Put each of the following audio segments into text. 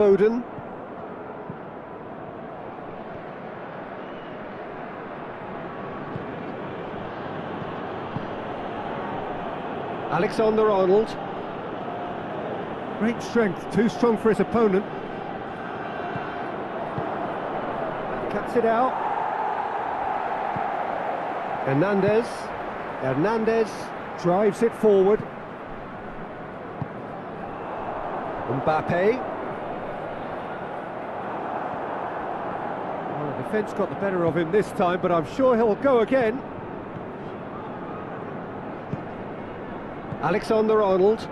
Foden. Alexander-Arnold. Great strength, too strong for his opponent. Cuts it out. Hernandez drives it forward. Mbappe. Well, the defence got the better of him this time, but I'm sure he'll go again. Alexander-Arnold.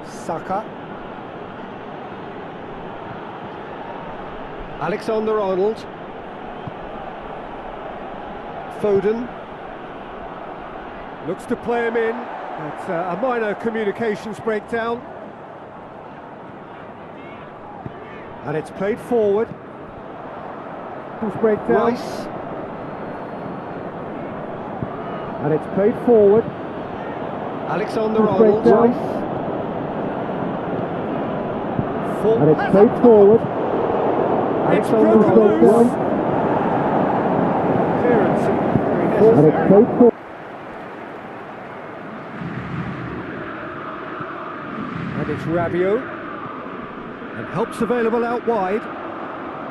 Saka. Alexander-Arnold. Foden. Looks to play him in. It's a minor communications breakdown. And it's played forward. Breakdown. Rice. And it's played forward. Alexander-Arnold. And it's played forward. It's broken loose. Clearance. And it's played forward. And it's Rabiot. And help's available out wide.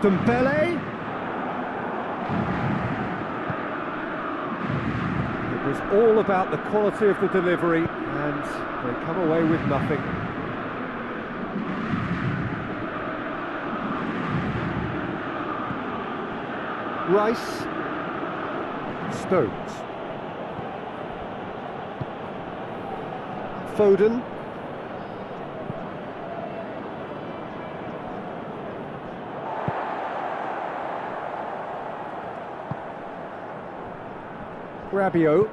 Dembele. It was all about the quality of the delivery, and they come away with nothing. Rice. Stones. Foden. Rabiot.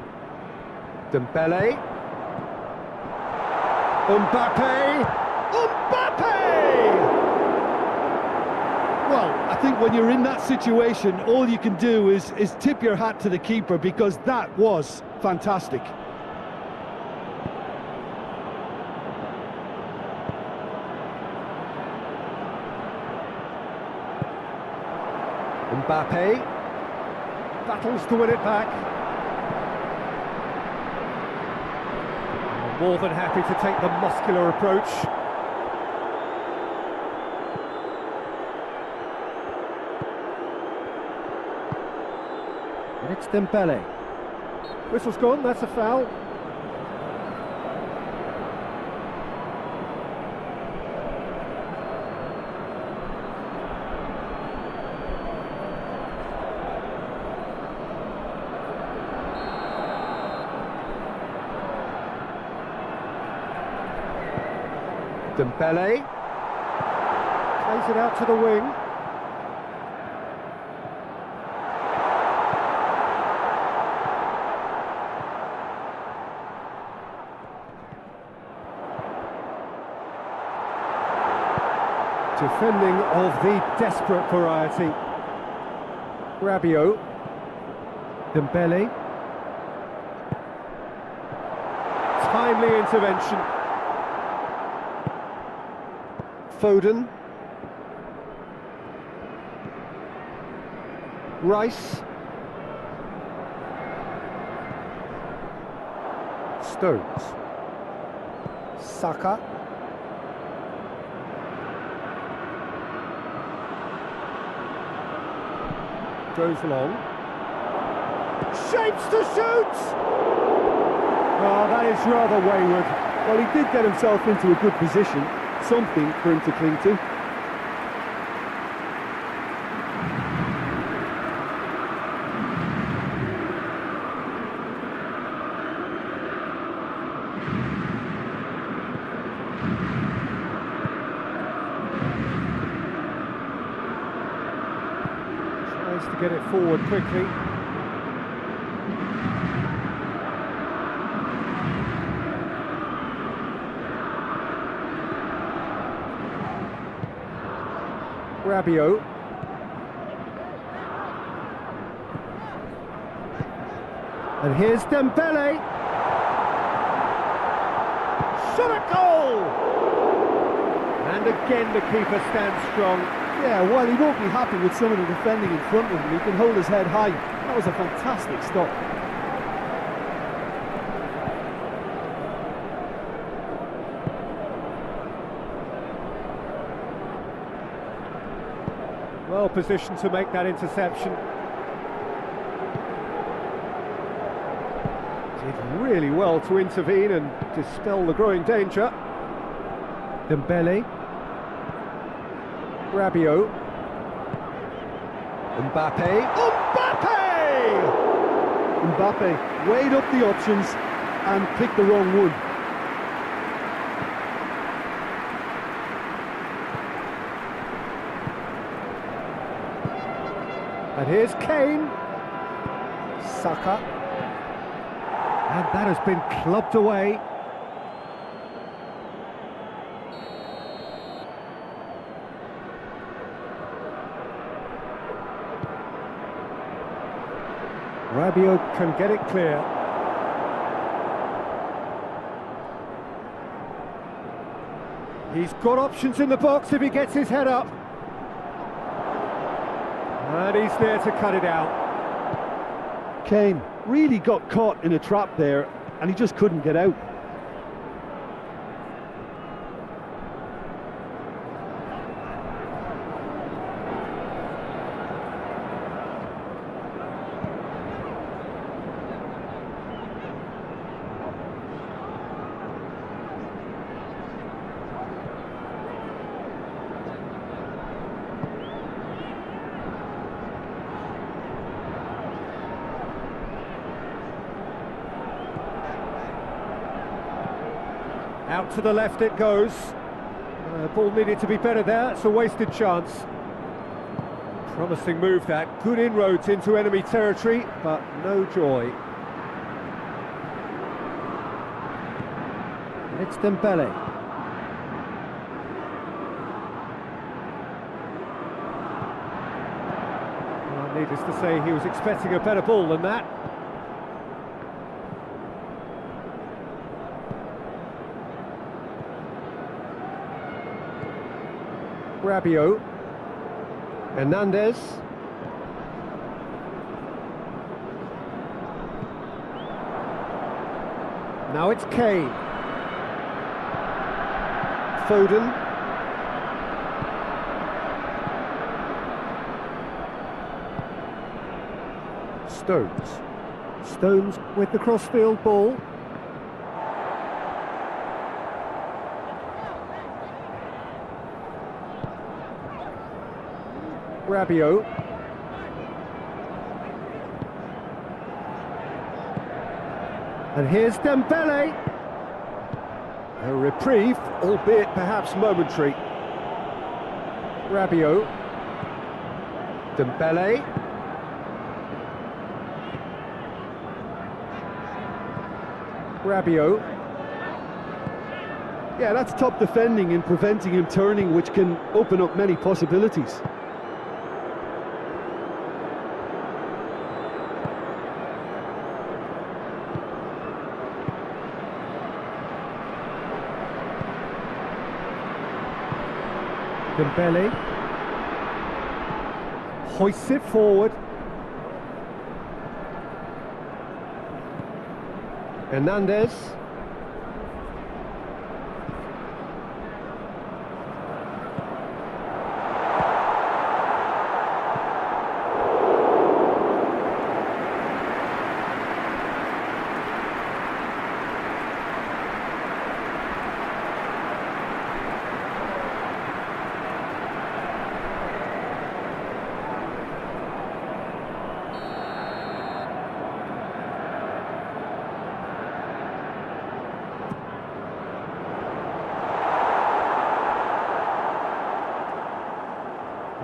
Dembele. Mbappe. Well, I think when you're in that situation, all you can do is tip your hat to the keeper, because that was fantastic. Mbappe. Battles to win it back. More than happy to take the muscular approach. And it's Dembele. Whistle's gone, that's a foul. Dembele. Plays it out to the wing. Defending of the desperate variety. Rabiot. Dembele. Timely intervention. Foden. Rice. Stones. Saka. Goes long. Shapes to shoot! Oh, that is rather wayward. Well, he did get himself into a good position, something for him to cling to. Tries to get it forward quickly. Rabiot. And here's Dembele. Shot a goal! And again the keeper stands strong. Yeah, while he won't be happy with some of the defending in front of him, he can hold his head high. That was a fantastic stop. Well positioned to make that interception. Did really well to intervene and dispel the growing danger. Dembele. Rabiot. Mbappe. Mbappe! Mbappe weighed up the options and picked the wrong one. And here's Kane. Saka. And that has been clubbed away. Rabiot can get it clear. He's got options in the box if he gets his head up. And he's there to cut it out. Kane really got caught in a trap there and he just couldn't get out. Out to the left it goes. Ball needed to be better there, it's a wasted chance. Promising move that, good inroads into enemy territory, but no joy. It's Dembele. Well, needless to say, he was expecting a better ball than that. Rabiot. Hernandez. Now it's Kane. Foden. Stones. Stones with the crossfield ball. Rabiot. And here's Dembele. A reprieve, albeit perhaps momentary. Rabiot. Dembele. Rabiot. Yeah, that's top defending and preventing him turning, which can open up many possibilities. Dembele hoists it forward. Hernandez.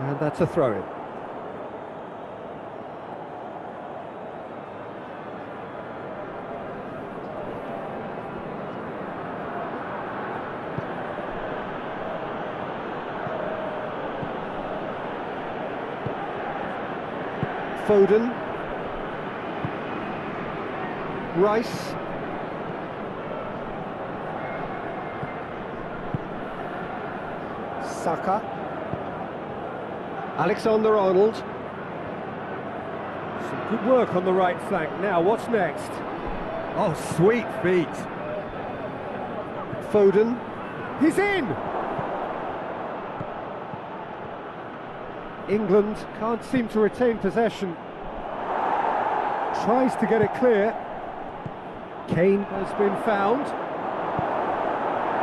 And that's a throw-in. Foden. Rice. Saka. Alexander-Arnold. Some good work on the right flank. Now, what's next? Oh, sweet feet. Foden. He's in! England can't seem to retain possession. Tries to get it clear. Kane has been found.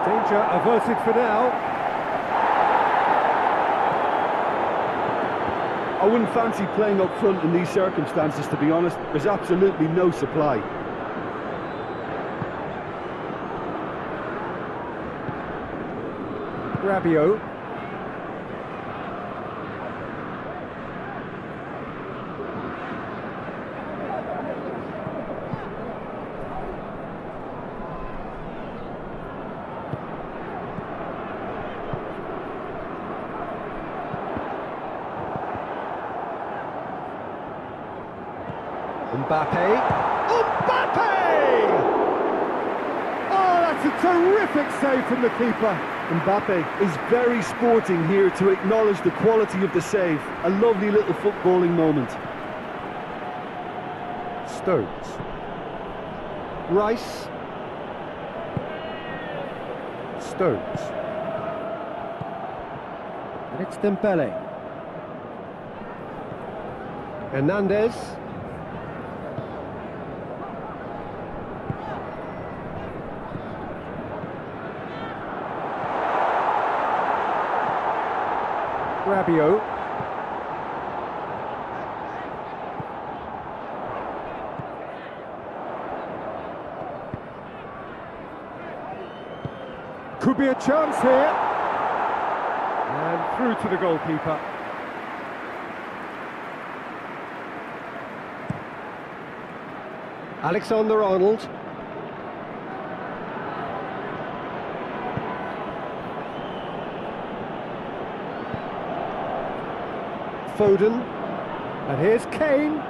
Danger averted for now. I wouldn't fancy playing up front in these circumstances, to be honest. There's absolutely no supply. Rabiot. Mbappe. Mbappe! Oh, that's a terrific save from the keeper. Mbappe is very sporting here to acknowledge the quality of the save. A lovely little footballing moment. Stones. Rice. Stones. And it's Dembele. Hernandez. Rabiot. Could be a chance here. And through to the goalkeeper. Alexander-Arnold. Foden. And here's Kane.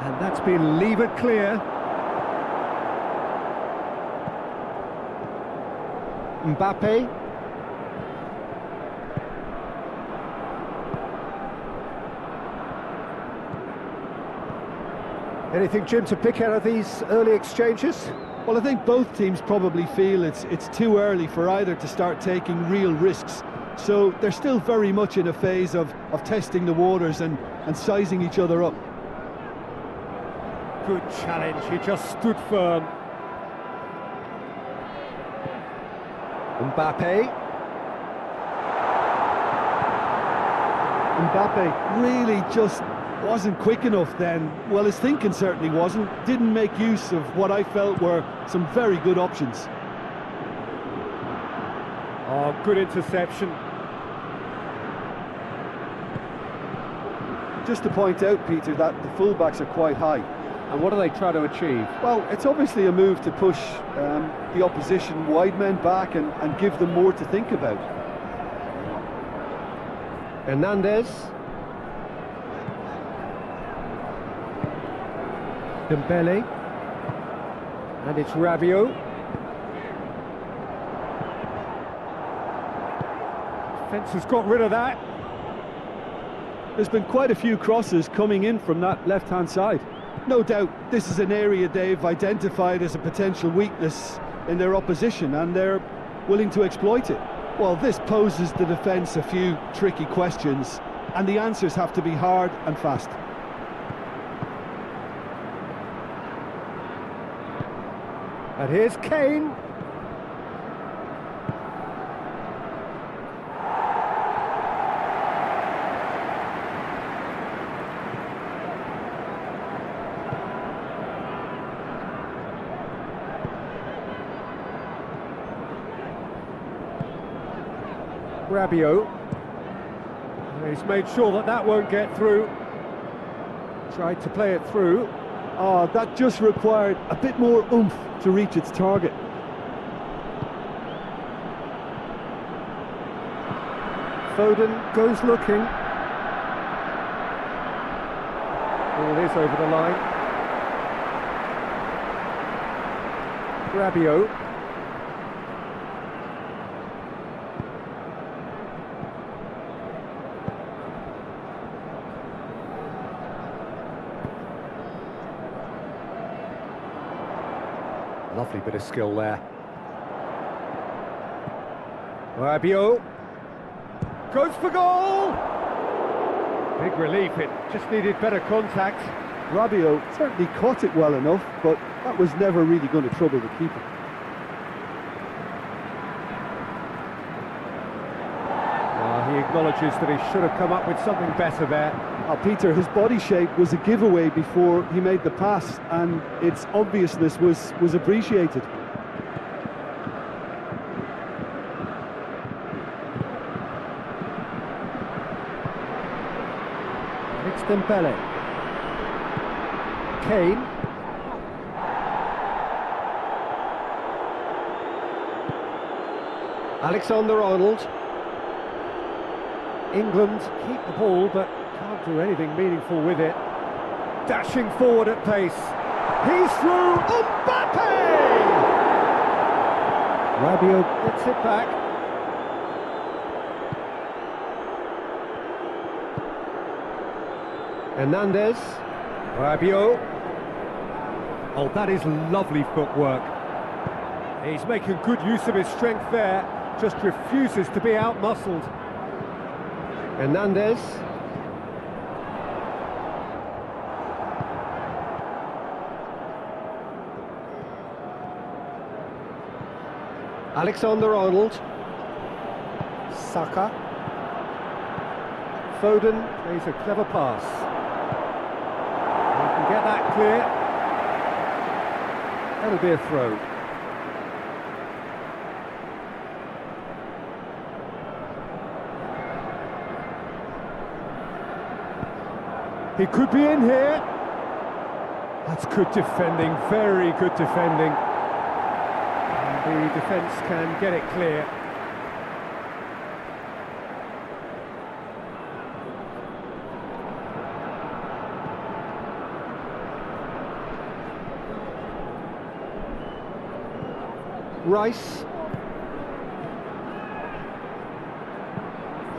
And that's been levered clear. Mbappe. Anything, Jim, to pick out of these early exchanges? Well, I think both teams probably feel it's too early for either to start taking real risks. So they're still very much in a phase of testing the waters and sizing each other up. Good challenge, he just stood firm. Mbappe. Mbappe really just wasn't quick enough then. Well, his thinking certainly wasn't. Didn't make use of what I felt were some very good options. Oh, good interception. Just to point out, Peter, that the fullbacks are quite high. And what do they try to achieve? Well, it's obviously a move to push the opposition wide men back and give them more to think about. Hernandez. Dembele. And it's Rabiot. Defence has got rid of that. There's been quite a few crosses coming in from that left-hand side. No doubt this is an area they've identified as a potential weakness in their opposition, and they're willing to exploit it. Well, this poses the defence a few tricky questions, and the answers have to be hard and fast. And here's Kane. Rabiot. He's made sure that that won't get through. Tried to play it through. Oh, that just required a bit more oomph to reach its target. Foden goes looking. Ball is over the line. Rabiot. Lovely bit of skill there. Rabiot goes for goal! Big relief, it just needed better contact. Rabiot certainly caught it well enough, but that was never really going to trouble the keeper. He acknowledges that he should have come up with something better there. Peter, his body shape was a giveaway before he made the pass, and its obviousness was appreciated. It's Dembele. Kane. Alexander-Arnold. England keep the ball, but can't do anything meaningful with it. Dashing forward at pace. He's through. Mbappe! Rabiot gets it back. Hernandez. Rabiot. Oh, that is lovely footwork. He's making good use of his strength there. Just refuses to be out-muscled. Hernandez. Alexander-Arnold. Saka. Foden plays a clever pass. He can get that clear. That'll be a throw. He could be in here. That's good defending, very good defending. And the defence can get it clear. Rice.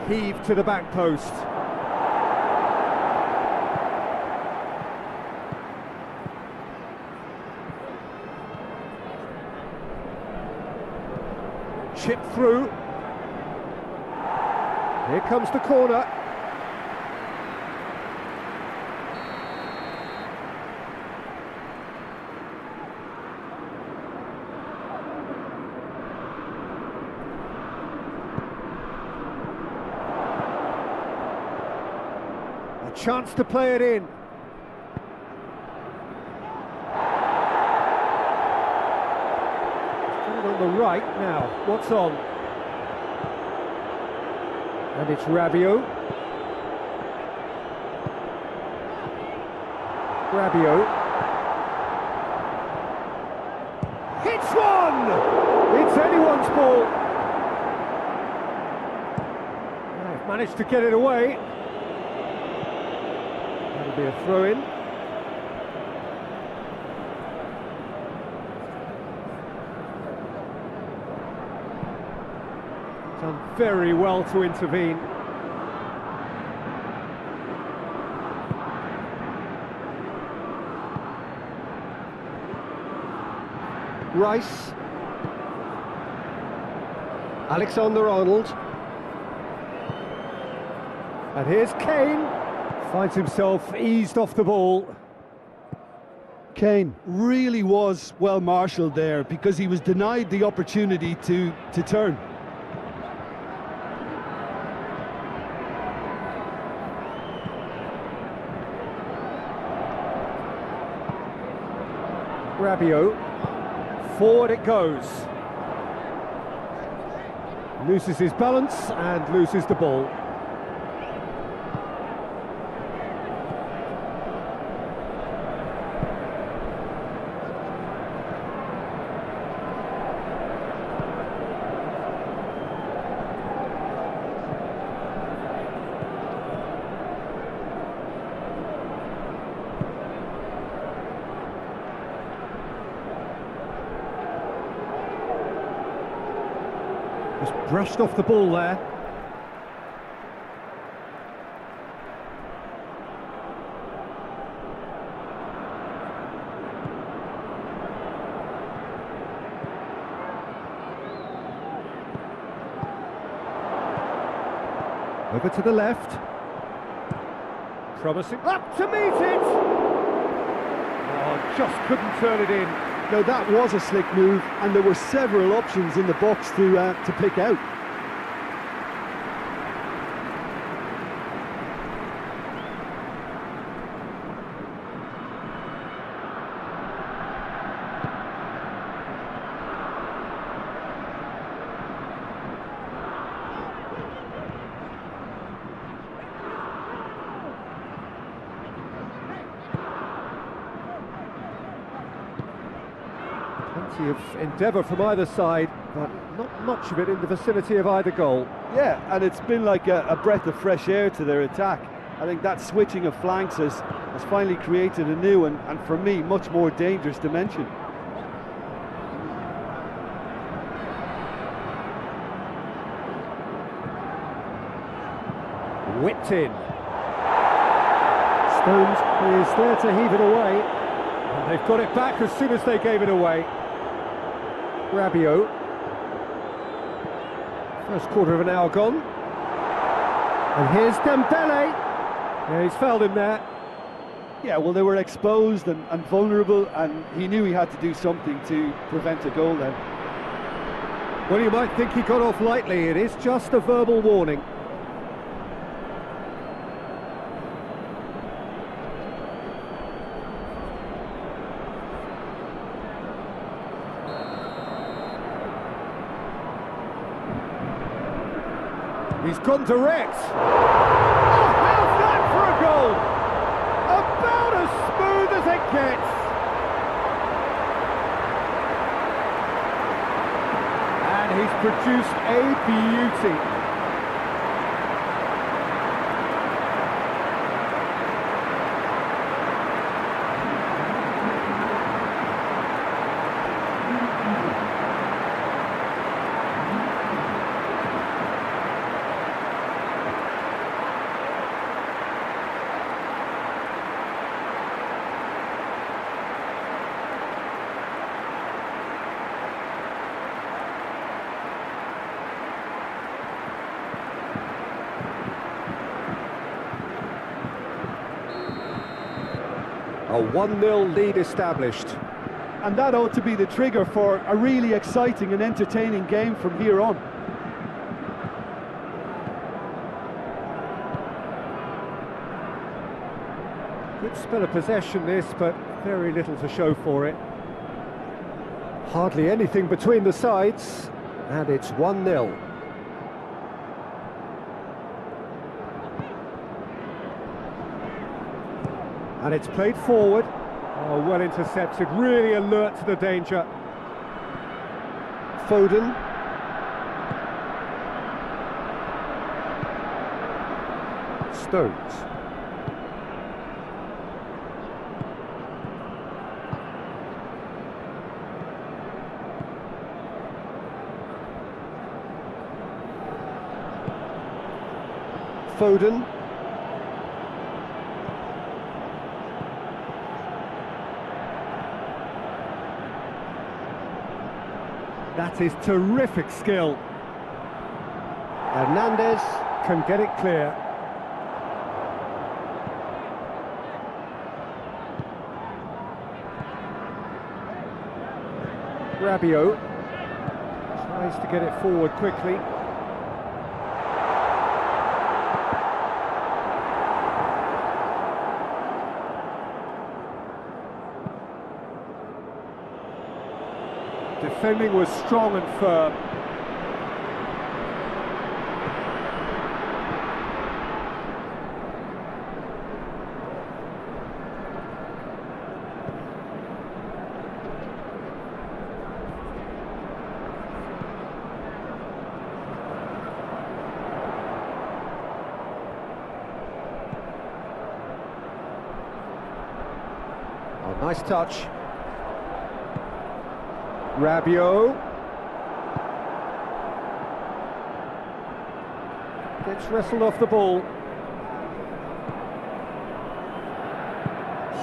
Heaved to the back post. Chip through. Here comes the corner. A chance to play it in. On the right now, what's on? And it's Rabiot. Rabiot. Hits one! It's anyone's ball. They've managed to get it away. That'll be a throw-in. Done very well to intervene. Rice. Alexander-Arnold. And here's Kane. Finds himself eased off the ball. Kane really was well marshalled there because he was denied the opportunity to turn. Rabiot, forward it goes. Loses his balance and loses the ball. brushed off the ball there. Over to the left. Promising. Up to meet it! Oh, just couldn't turn it in. Now that was a slick move, and there were several options in the box to pick out. Plenty of endeavour from either side, but not much of it in the vicinity of either goal. Yeah, and it's been like a breath of fresh air to their attack. I think that switching of flanks has finally created a new and for me, much more dangerous dimension. Whipped in. Stones is there to heave it away. And they've got it back as soon as they gave it away. Rabiot. First quarter of an hour gone. And here's Dembele. Yeah, he's fouled him there. Yeah, well, they were exposed and vulnerable, and he knew he had to do something to prevent a goal then. Well, you might think he got off lightly. It is just a verbal warning. He's gone direct. Oh, how's that for a goal? About as smooth as it gets. And he's produced a beauty. A 1-0 lead established. And that ought to be the trigger for a really exciting and entertaining game from here on. Good spell of possession this, but very little to show for it. Hardly anything between the sides, and it's 1-0. And it's played forward. Oh, well intercepted, really alert to the danger. Foden. Stones. Foden. That is terrific skill. Hernandez. Can get it clear. Rabiot tries to get it forward quickly. Defending was strong and firm. Oh, nice touch. Rabiot. Keeps wrestled off the ball.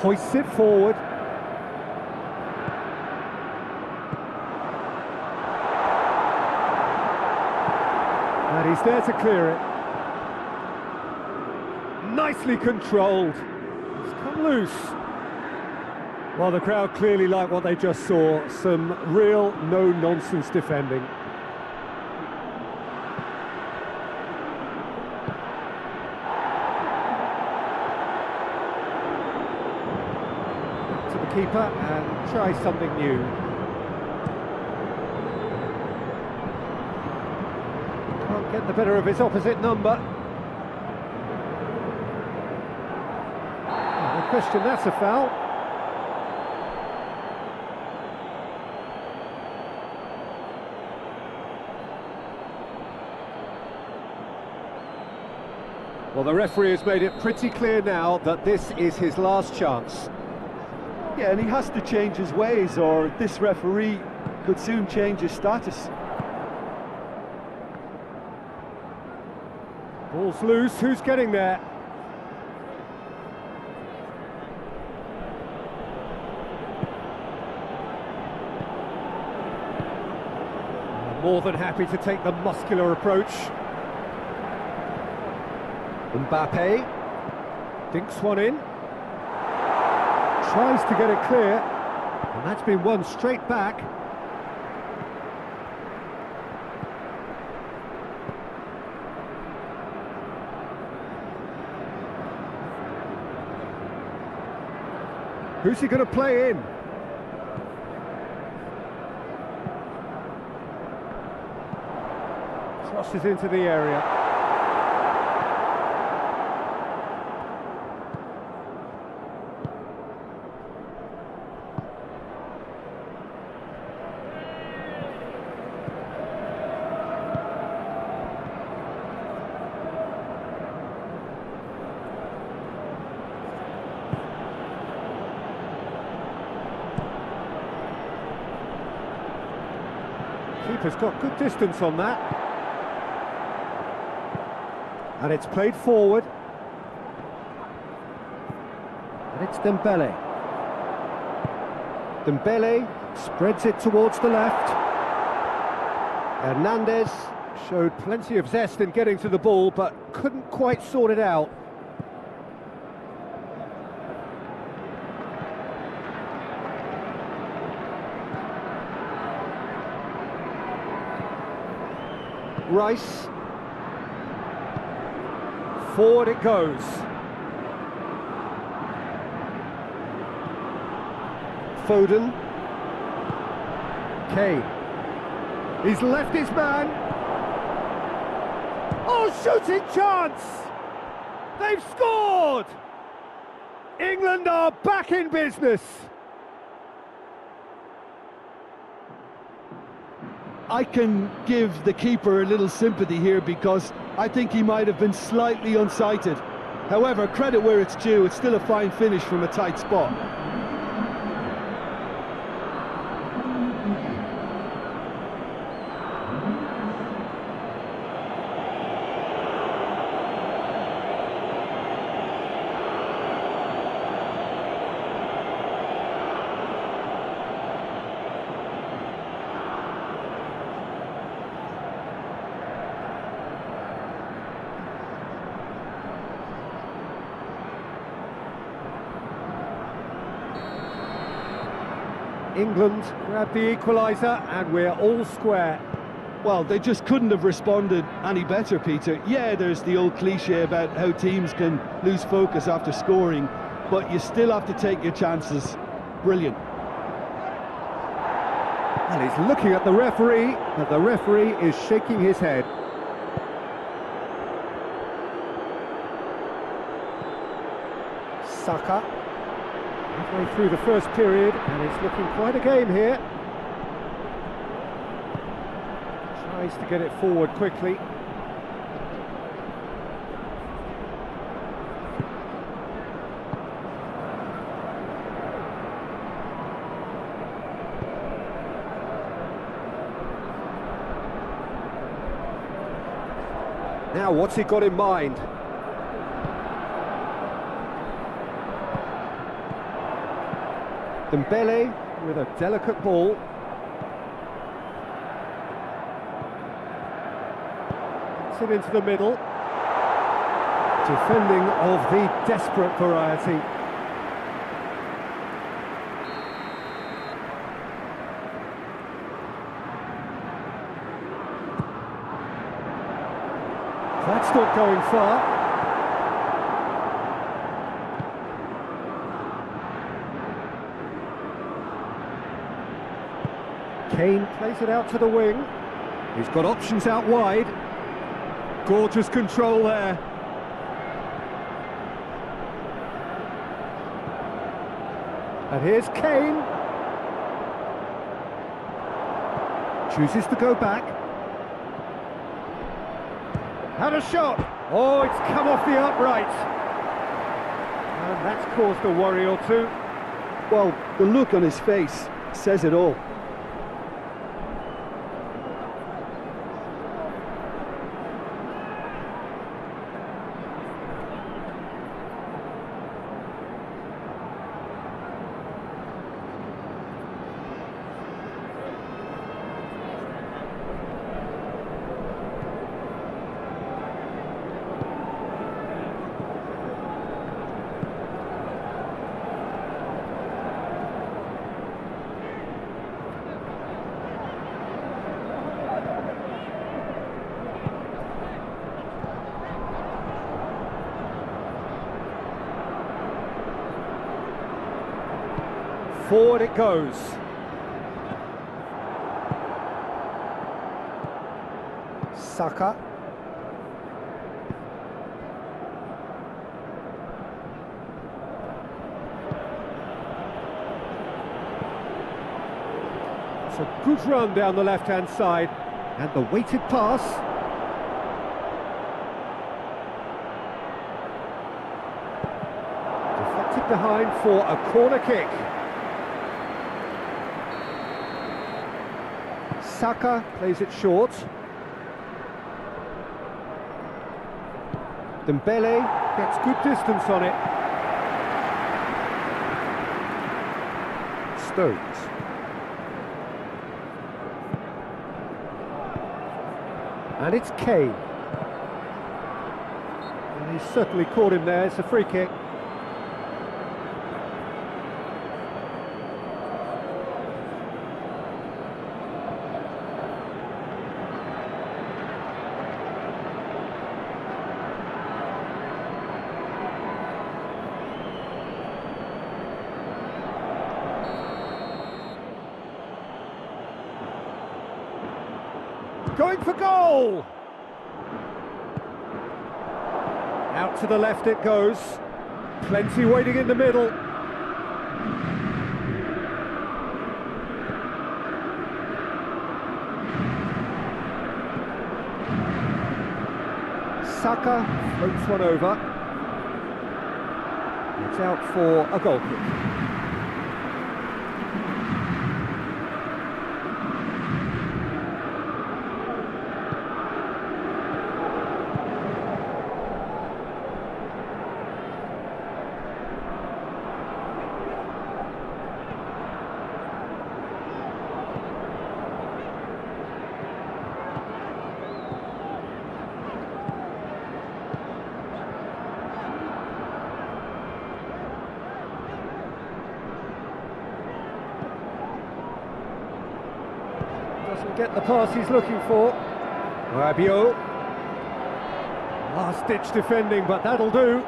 Hoists it forward. And he's there to clear it. Nicely controlled. It's come loose. Well, the crowd clearly like what they just saw. Some real no-nonsense defending. To the keeper and try something new. Can't get the better of his opposite number. No question, that's a foul. Well, the referee has made it pretty clear now that this is his last chance. Yeah, and he has to change his ways, or this referee could soon change his status. Ball's loose, who's getting there? More than happy to take the muscular approach. Mbappe dinks one in, tries to get it clear, and that's been won straight back. Who's he going to play in? Crosses into the area. Keeper's got good distance on that. And it's played forward. And it's Dembele. Dembele spreads it towards the left. Hernandez showed plenty of zest in getting to the ball, but couldn't quite sort it out. Rice. Forward it goes. Foden. Kane. He's left his man. Oh, shooting chance! They've scored! England are back in business. I can give the keeper a little sympathy here because I think he might have been slightly unsighted. However, credit where it's due, it's still a fine finish from a tight spot. England grab the equaliser and we're all square. Well, they just couldn't have responded any better, Peter. Yeah, there's the old cliche about how teams can lose focus after scoring, but you still have to take your chances. Brilliant. And he's looking at the referee, but the referee is shaking his head. Saka. Halfway through the first period, and it's looking quite a game here. Tries to get it forward quickly. Now Now, what's he got in mind? Dembele. With a delicate ball. Gets it into the middle. Defending of the desperate variety. That's not going far. Kane plays it out to the wing. He's got options out wide. Gorgeous control there. And here's Kane. Chooses to go back. Had a shot. Oh, it's come off the upright. And that's caused a worry or two. Well, the look on his face says it all. Forward it goes. Saka. It's a good run down the left-hand side. And the weighted pass. Deflected behind for a corner kick. Saka plays it short. Dembele. Gets good distance on it. Stones. And it's Kane. And he's certainly caught him there. It's a free kick. Going for goal! Out to the left it goes. Plenty waiting in the middle. Saka floats one over. It's out for a goal kick. Doesn't get the pass he's looking for. Rabiot. Last-ditch defending, but that'll do.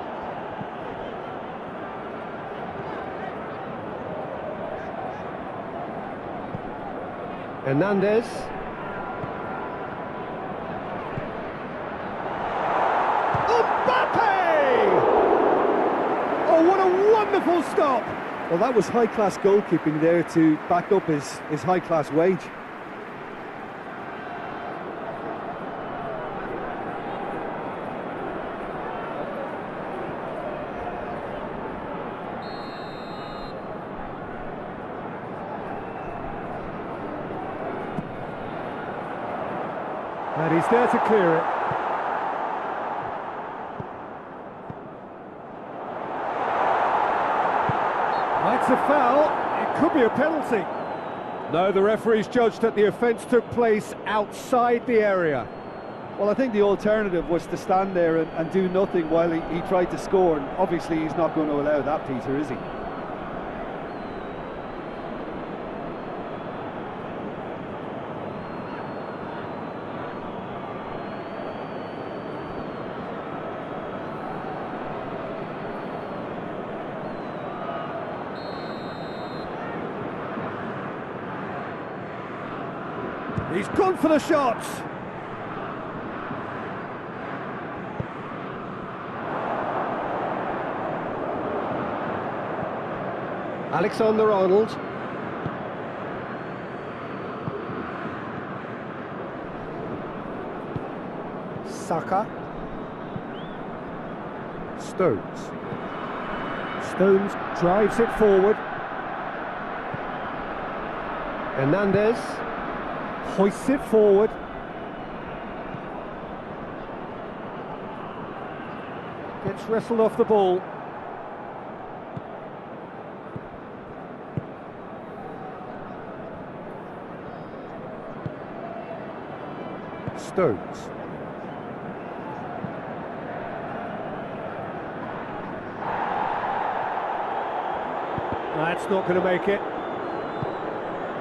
Hernandez. Mbappe! Oh, what a wonderful stop! Well, that was high-class goalkeeping there to back up his high-class wage. And he's there to clear it. It's a foul. It could be a penalty. No, the referee's judged that the offence took place outside the area. Well, I think the alternative was to stand there and do nothing while he tried to score, and obviously he's not going to allow that, Peter, is he? He's gone for the shot. Alexander-Arnold. Saka. Stones. Stones drives it forward. Hernandez. Hoists it forward. Gets wrestled off the ball. Stones. That's not going to make it.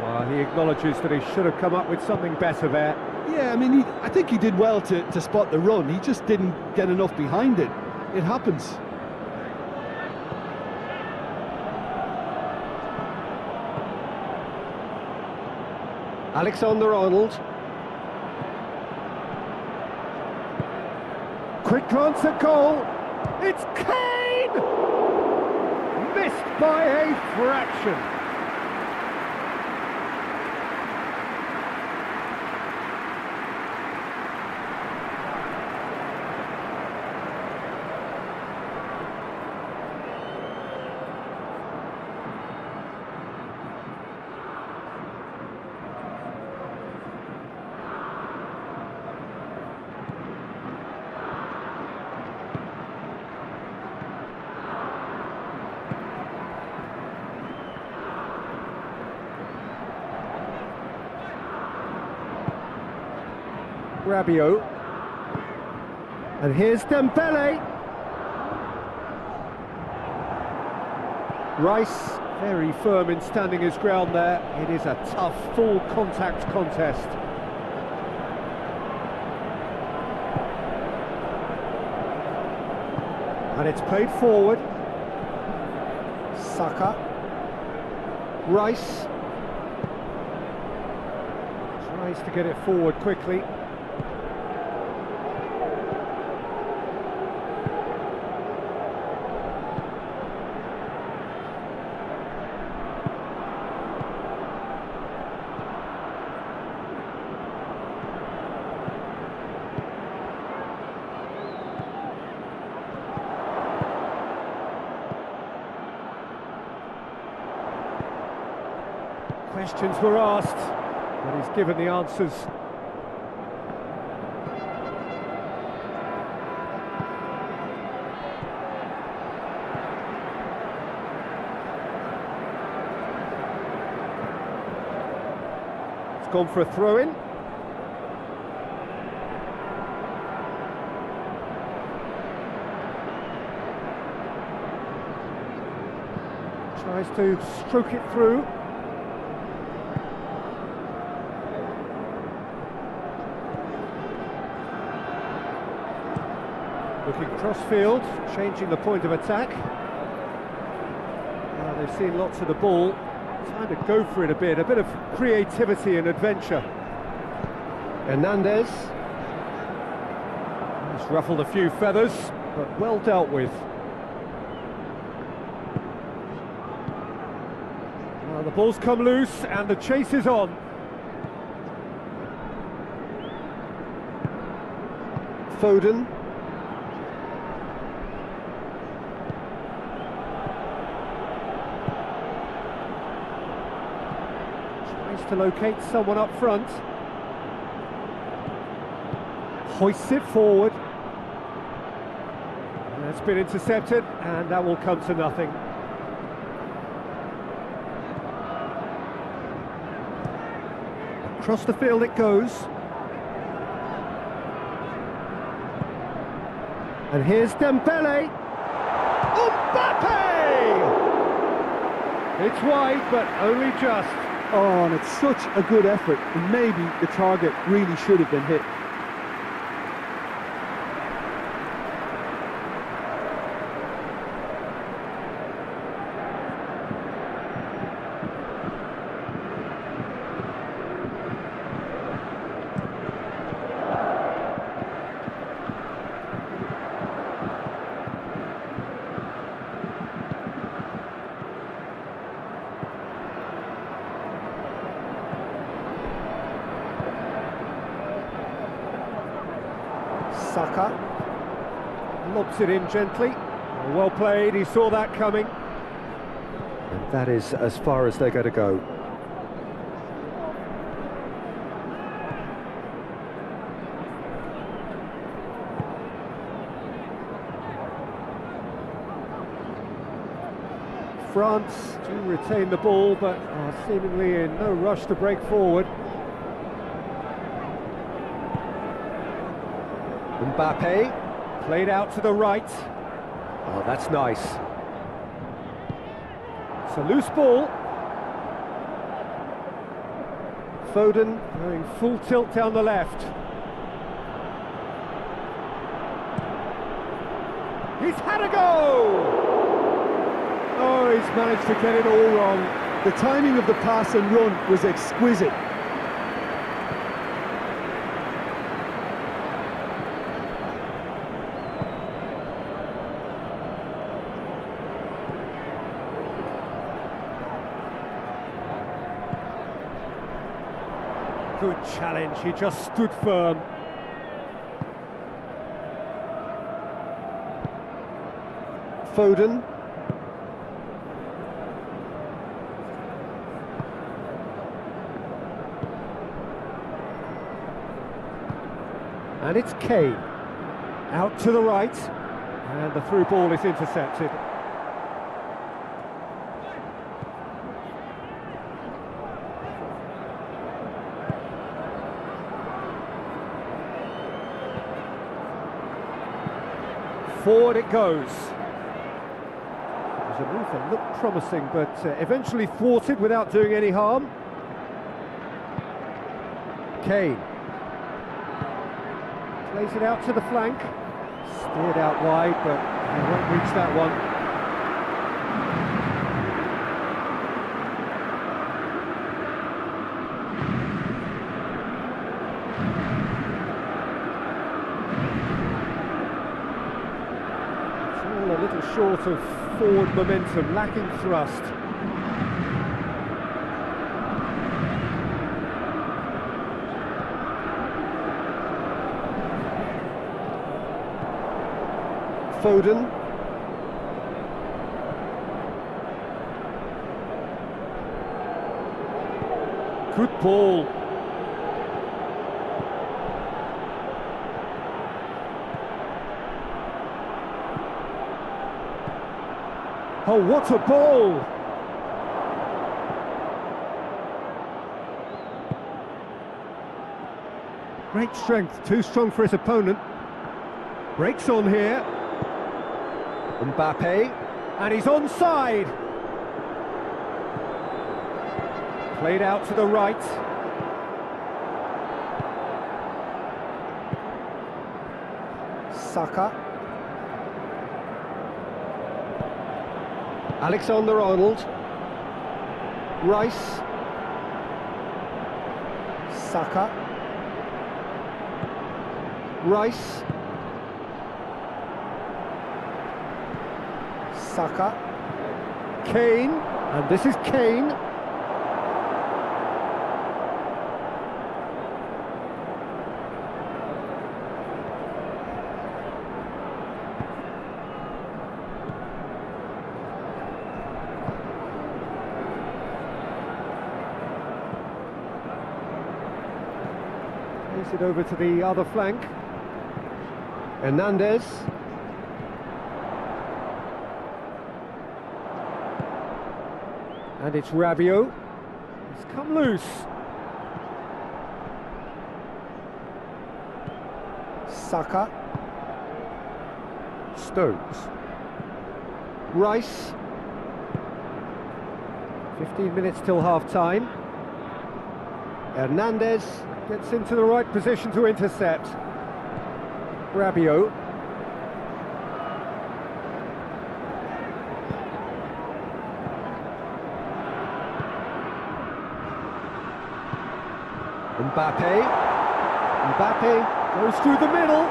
Well, he acknowledges that he should have come up with something better there. Yeah, I mean, I think he did well to spot the run. He just didn't get enough behind it. It happens. Alexander-Arnold. Quick glance at goal. It's Kane! Missed by a fraction. Rabiot. And here's Dembele. Rice. Very firm in standing his ground there. It is a tough, full contact contest. And it's played forward. Saka. Rice. Tries to get it forward quickly. Questions were asked, but he's given the answers. It's gone for a throw-in. Tries to stroke it through. Looking cross-field, changing the point of attack. Now they've seen lots of the ball. Time to go for it a bit of creativity and adventure. Hernandez. He's ruffled a few feathers, but well dealt with. Well, the ball's come loose and the chase is on. Foden. To locate someone up front. Hoists it forward. That's been intercepted, and that will come to nothing. Across the field it goes. And here's Dembele. Mbappe! It's wide, but only just. Oh, and it's such a good effort, and maybe the target really should have been hit. Saka. Lobs it in gently. Well played, he saw that coming. And that is as far as they're going to go. France do retain the ball, but are seemingly in no rush to break forward. Mbappe. Played out to the right. Oh, that's nice. It's a loose ball. Foden. Going full tilt down the left. He's had a go! Oh, he's managed to get it all wrong. The timing of the pass and run was exquisite. Good challenge, he just stood firm. Foden. And it's Kane. Out to the right. And the through ball is intercepted. Forward it goes. There's a move that looked promising, but eventually thwarted without doing any harm. Kane. Plays it out to the flank. Steered out wide, but he won't reach that one. It's all a little short of forward momentum, lacking thrust. Foden. Good ball. Oh, what a ball! Great strength, too strong for his opponent. Breaks on here. Mbappe. And he's onside. Played out to the right. Saka. Alexander-Arnold. Rice. Saka. Rice. Saka. Kane. And this is Kane. Plays it over to the other flank. Hernandez. And it's Rabiot. He's come loose. Saka. Stones. Rice. 15 minutes till half-time. Hernandez gets into the right position to intercept. Rabiot. Mbappe goes through the middle.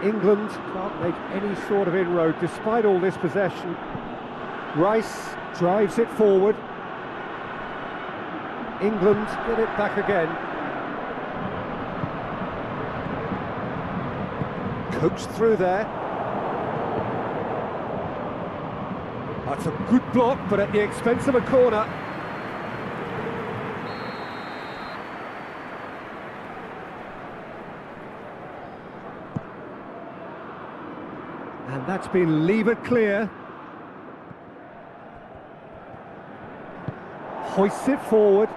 England can't make any sort of inroad despite all this possession. Rice drives it forward. England get it back again. Coaxed through there. That's a good block, but at the expense of a corner. And that's been levered clear. Hoists it forward.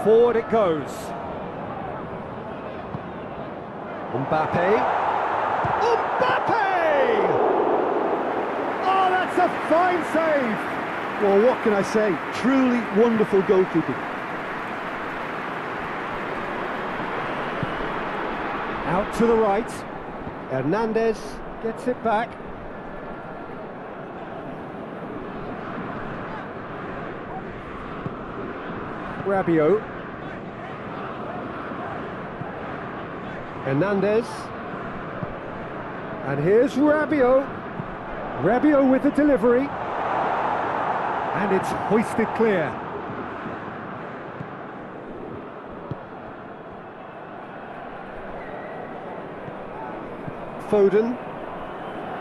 Forward it goes. Mbappe. Oh, that's a fine save! Well, what can I say? Truly wonderful goalkeeping. Out to the right. Hernandez gets it back. Rabiot. Hernandez. And here's Rabiot. Rabiot with the delivery. And it's hoisted clear. Foden.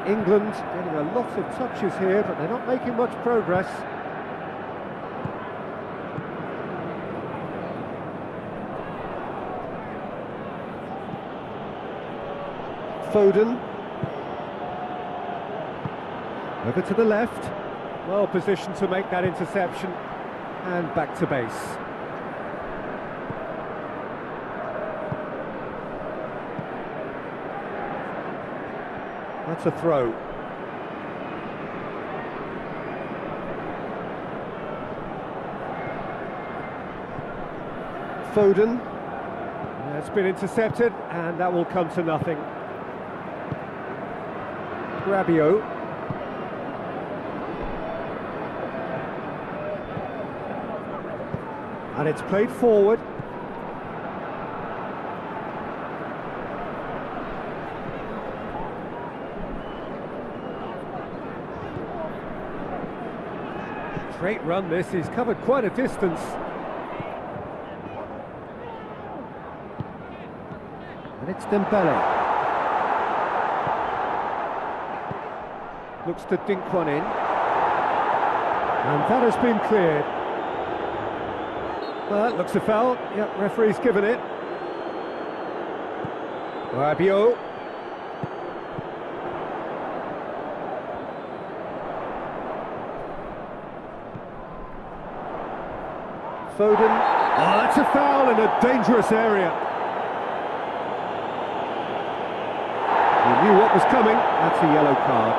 England getting a lot of touches here, but they're not making much progress. Foden. Over to the left. Well positioned to make that interception. And back to base. That's a throw. Foden. That's been intercepted, and that will come to nothing. Rabiot. And it's played forward. Great run this, he's covered quite a distance. And it's Dembele. Looks to dink one in. And that has been cleared. Well, that looks a foul. Yep, referee's given it. Rabiot. Foden. Oh, that's a foul in a dangerous area. He knew what was coming. That's a yellow card.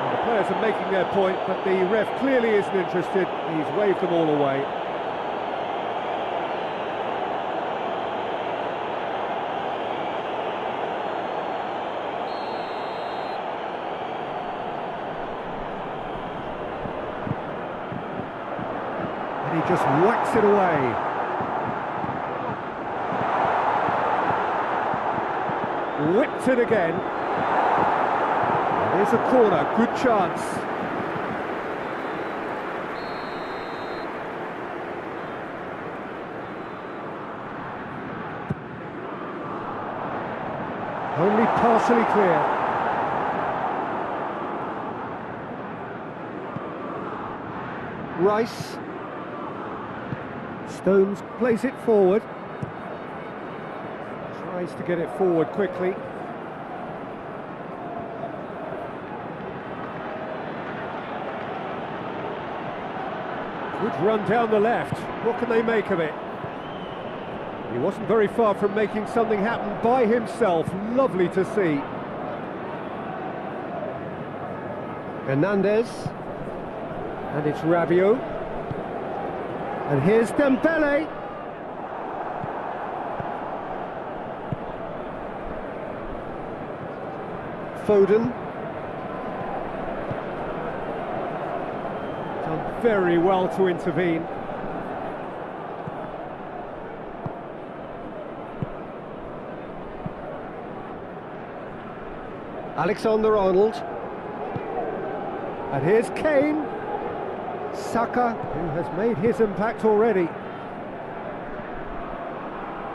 And the players are making their point, but the ref clearly isn't interested. He's waved them all away. And he just whacks it away. Whipped it again. Here's a corner, good chance. Only partially clear. Rice. Stones plays it forward. Tries to get it forward quickly. Good run down the left. What can they make of it? He wasn't very far from making something happen by himself. Lovely to see. Hernandez. And it's Rabiot. And here's Dembele. Foden. Done very well to intervene. Alexander-Arnold. And here's Kane. Saka, who has made his impact already.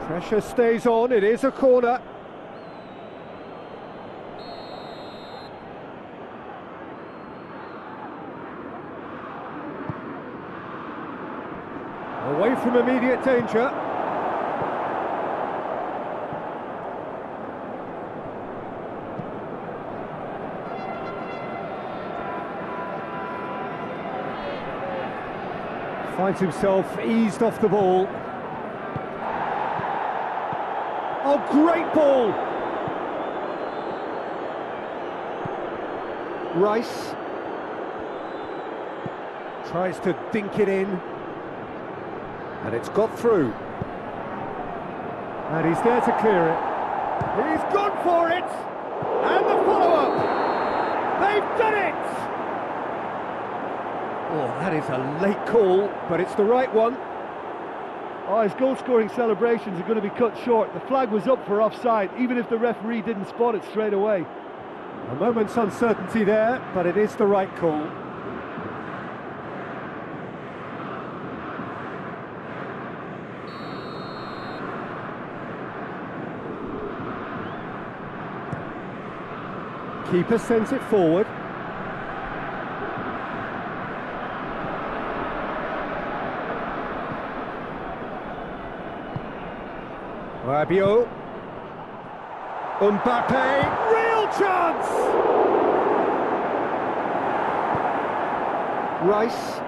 Pressure stays on, it is a corner. Away from immediate danger. Finds himself eased off the ball. Oh, great ball! Rice tries to dink it in, and it's got through. And he's there to clear it. He's gone for it! And the follow-up! They've done it! Oh, that is a late call, but it's the right one. Oh, his goal-scoring celebrations are going to be cut short. The flag was up for offside, even if the referee didn't spot it straight away. A moment's uncertainty there, but it is the right call. Keeper sends it forward. Rabiot. Mbappe. Real chance! Rice.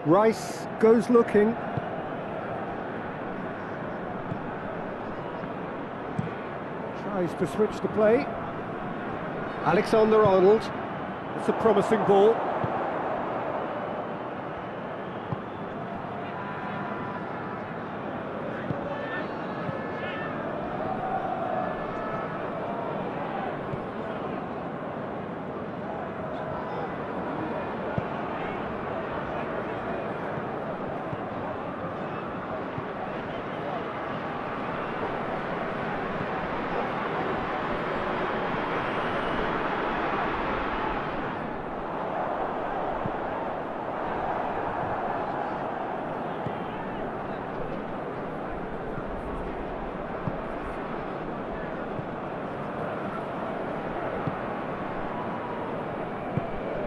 Rice goes looking. Tries to switch the play. Alexander-Arnold. It's a promising ball.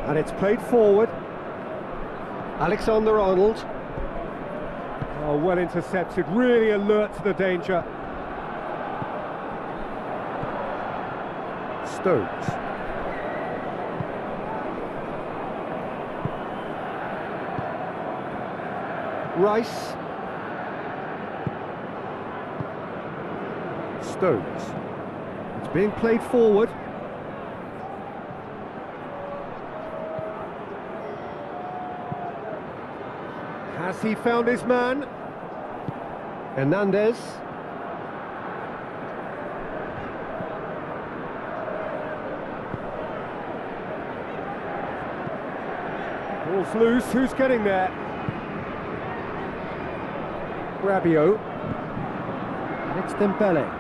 And it's played forward. Alexander-Arnold. Oh, well intercepted, really alert to the danger. Stones. Rice. Stones. It's being played forward. Has he found his man? Hernandez. Ball's loose, who's getting there? Rabiot. And it's Dembele.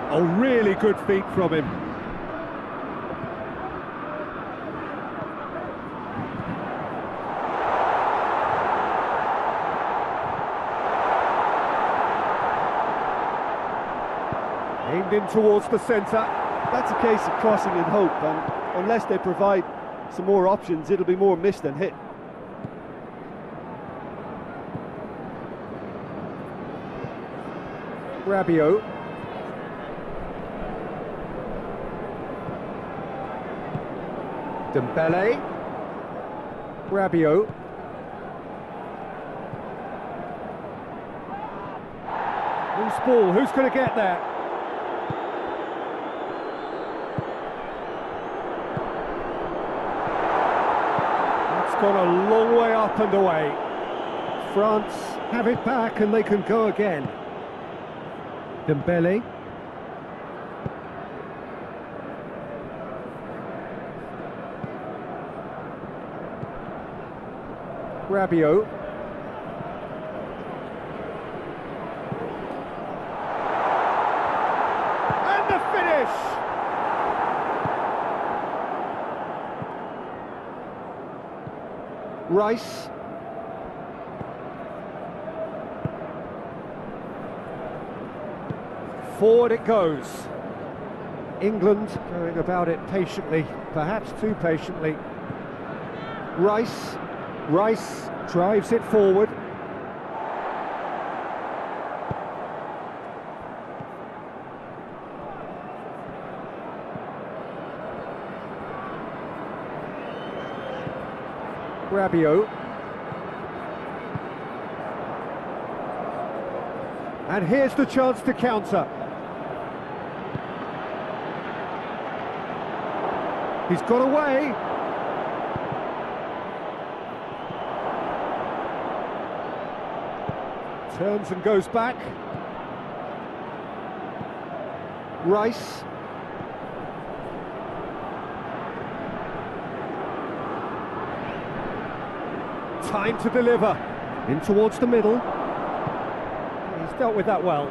Oh, really good feet from him. Aimed in towards the centre. That's a case of crossing in hope, and unless they provide some more options, it'll be more miss than hit. Rabiot. Dembele. Rabiot. Loose ball, who's going to get there? That's gone a long way up and away. France have it back and they can go again. Dembele. Rabiot. And the finish! Rice. Forward it goes. England going about it patiently, perhaps too patiently. Rice drives it forward. Rabiot. And here's the chance to counter. He's got away. Turns and goes back. Rice. Time to deliver. In towards the middle. He's dealt with that well.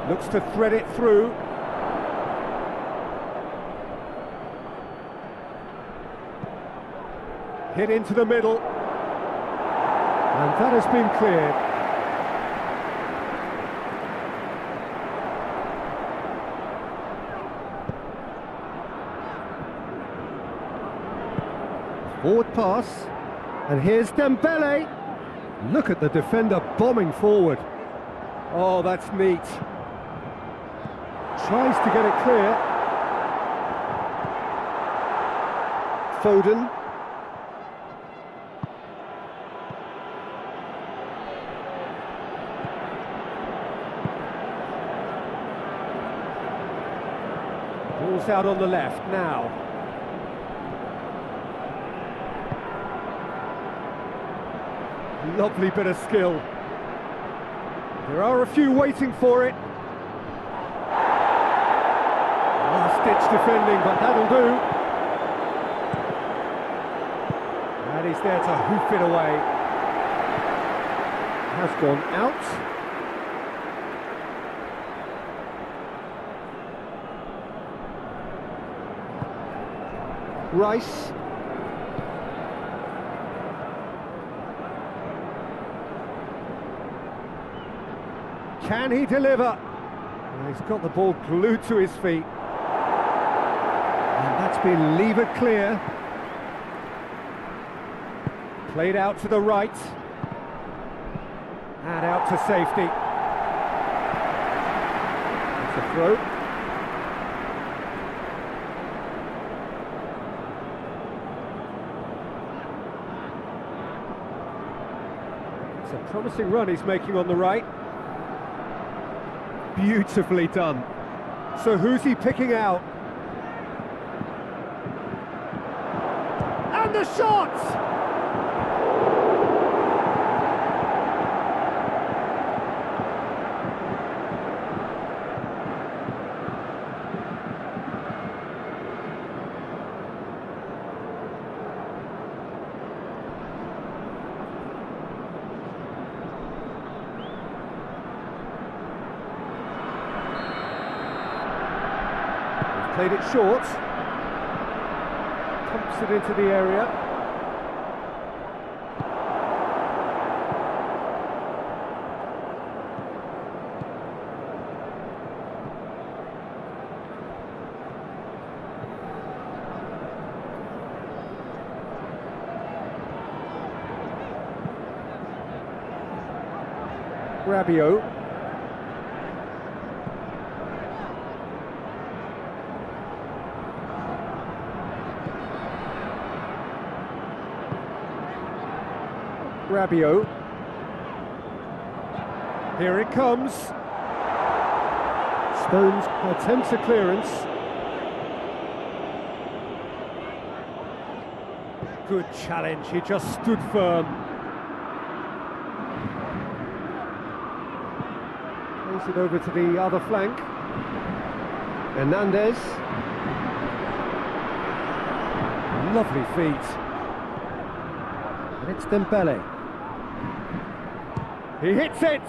Looks to thread it through. Hit into the middle. And that has been cleared. Forward pass. And here's Dembele. Look at the defender bombing forward. Oh, that's neat. Tries to get it clear. Foden. Ball's out on the left now. Lovely bit of skill. There are a few waiting for it. Last-ditch defending, but that'll do. And he's there to hoof it away. Has gone out. Rice. Can he deliver? Well, he's got the ball glued to his feet. And that's been levered clear. Played out to the right. And out to safety. It's a throw. It's a promising run he's making on the right. Beautifully done. So who's he picking out? And the shot! Played it short, pumps it into the area. Rabiot. Rabiot. Here it comes. Stones attempts a clearance. Good challenge, he just stood firm. Plays it over to the other flank. Hernandez. Lovely feet. And it's Dembele. He hits it!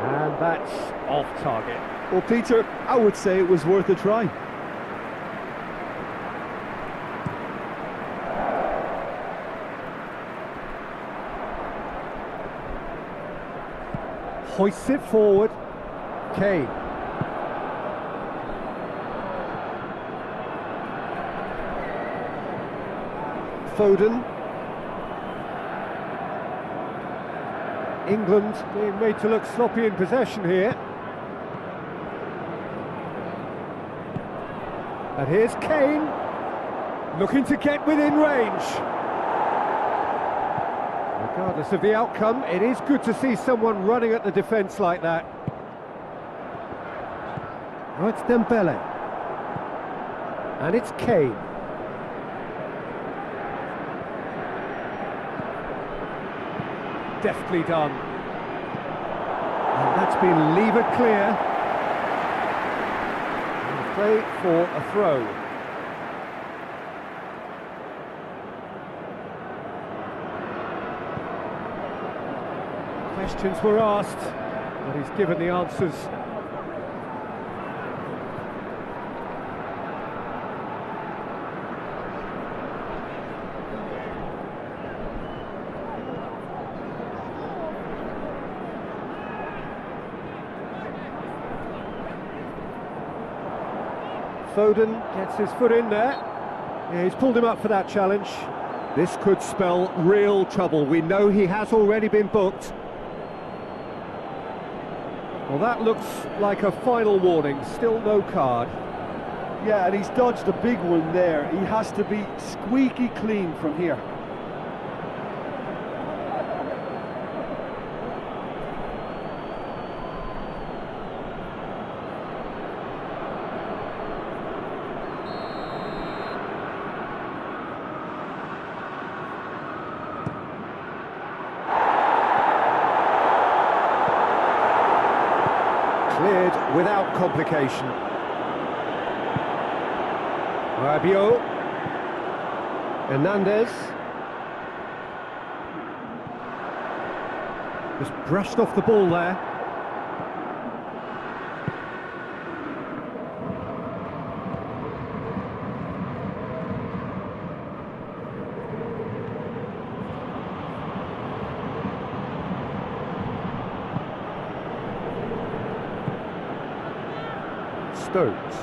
And that's off target. Well, Peter, I would say it was worth a try. Hoists it forward. Kane. Foden. England being made to look sloppy in possession here. And here's Kane, looking to get within range. Regardless of the outcome, it is good to see someone running at the defence like that. Oh, it's Dembele. And it's Kane. Deftly done. And that's been levered clear. And play for a throw. Questions were asked, but he's given the answers. Foden gets his foot in there. Yeah, he's pulled him up for that challenge. This could spell real trouble. We know he has already been booked. Well, that looks like a final warning. Still no card. Yeah, and he's dodged a big one there. He has to be squeaky clean from here. Cleared without complication. Rabiot. Hernandez. Just brushed off the ball there. Stones.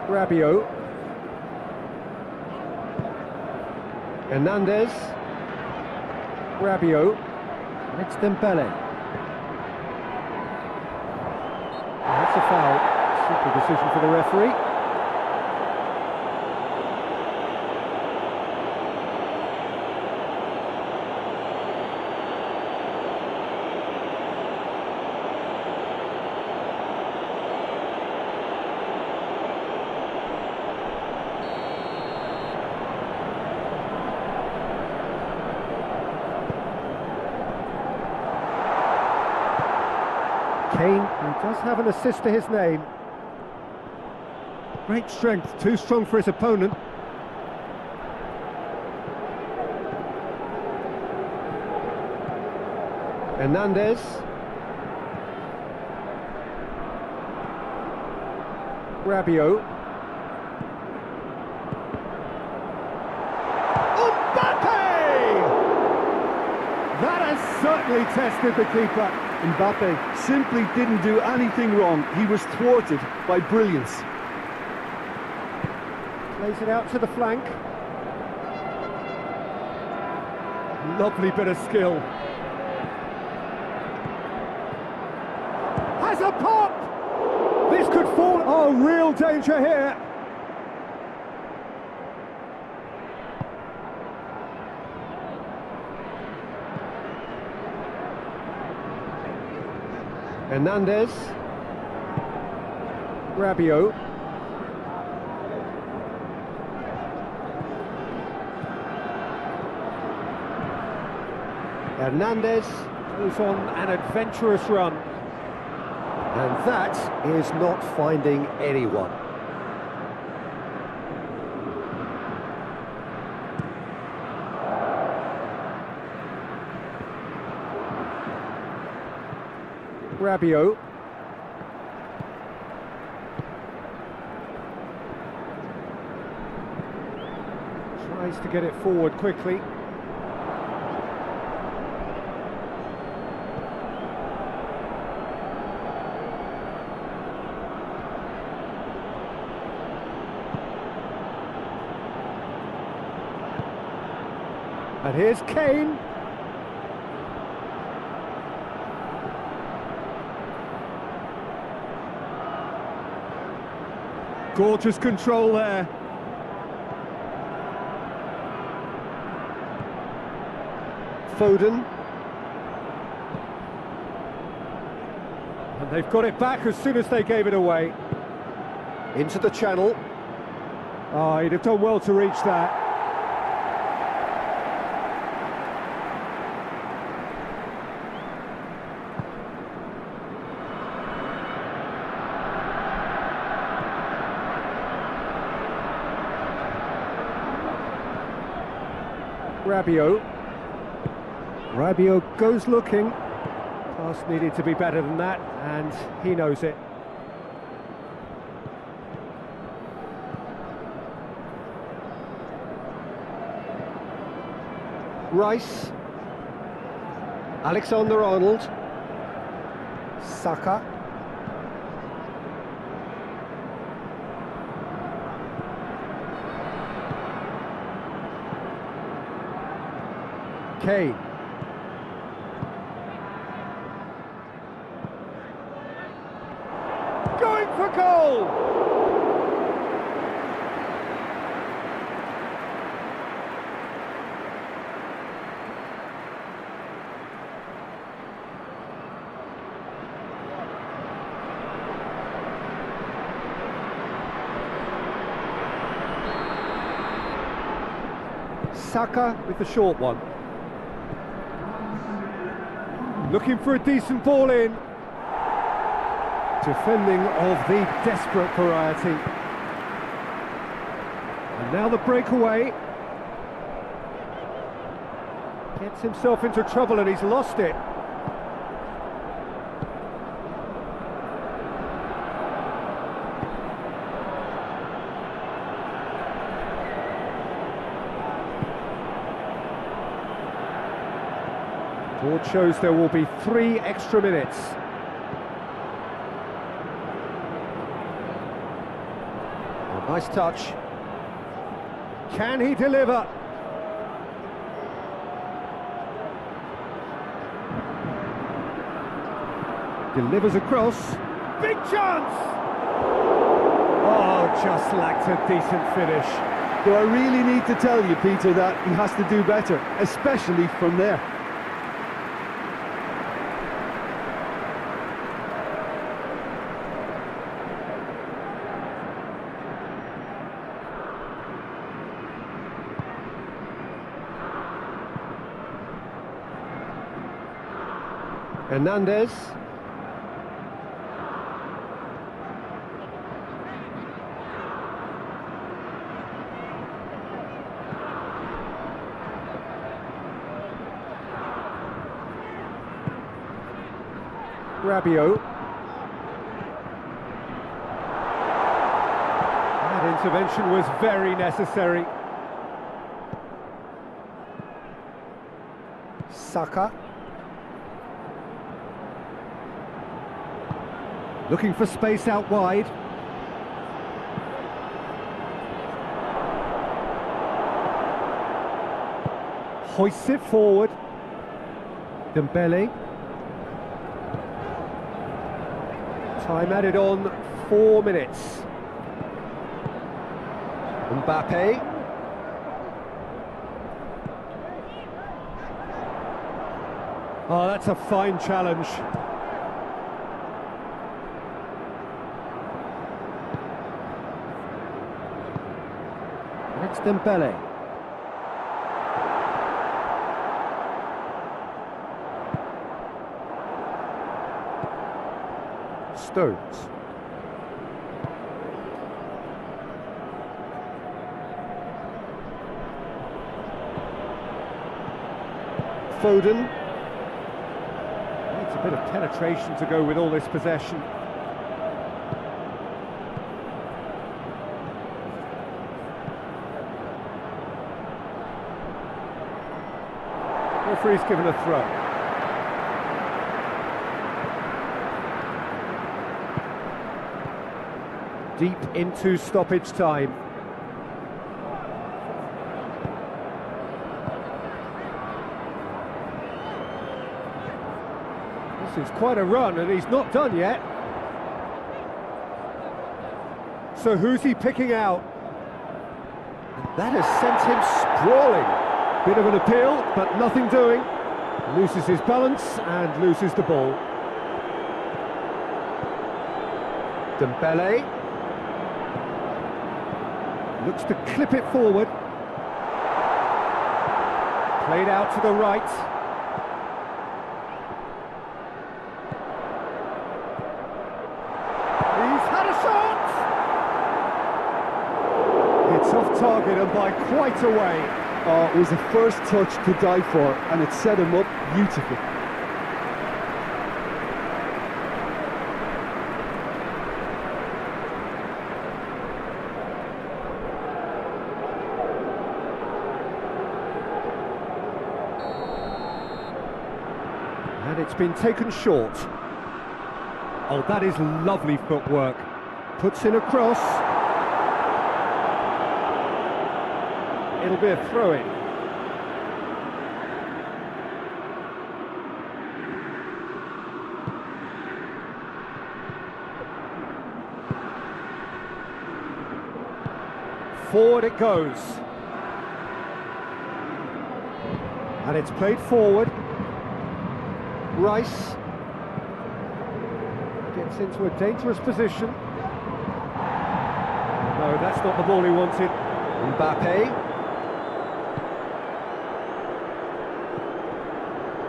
Rabiot. Hernandez. Rabiot. And it's Dembele. That's a foul. Simple decision for the referee. Kane, who does have an assist to his name. Great strength, too strong for his opponent. Hernandez. Rabiot. certainly tested the keeper. Mbappe simply didn't do anything wrong. He was thwarted by brilliance. Plays it out to the flank. Lovely bit of skill. Has a pop! This could fall. Oh, real danger here. Hernandez. Rabiot. Hernandez. Goes on an adventurous run. And that is not finding anyone. Rabiot. Tries to get it forward quickly. And here's Kane. Gorgeous control there. Foden. And they've got it back as soon as they gave it away. Into the channel. Oh, he'd have done well to reach that. Rabiot. Rabiot goes looking. Pass needed to be better than that, and he knows it. Rice. Alexander-Arnold. Saka. Kane. Going for goal! Saka with the short one. Looking for a decent ball in. Defending of the desperate variety. And now the breakaway. Gets himself into trouble and he's lost it. Board shows there will be 3 extra minutes. Oh, nice touch. Can he deliver? Delivers across. Big chance! Oh, just lacked a decent finish. Do I really need to tell you, Peter, that he has to do better, especially from there? Hernandez. Rabiot. That intervention was very necessary. Saka. Looking for space out wide. Hoists it forward. Dembele. Time added on 4 minutes. Mbappe. Oh, that's a fine challenge. It's Dembele. Stones. Foden. Needs a bit of penetration to go with all this possession. Referee's given a throw. Deep into stoppage time. This is quite a run and he's not done yet. So who's he picking out? And that has sent him sprawling. Bit of an appeal, but nothing doing. Loses his balance and loses the ball. Dembele. Looks to clip it forward. Played out to the right. He's had a shot! It's off target and by quite a way. Oh, it was the first touch to die for, and it set him up beautifully. And it's been taken short. Oh, that is lovely footwork. Puts in a cross. It'll be a throw-in. Forward it goes. And it's played forward. Rice gets into a dangerous position. No, that's not the ball he wanted. Mbappe.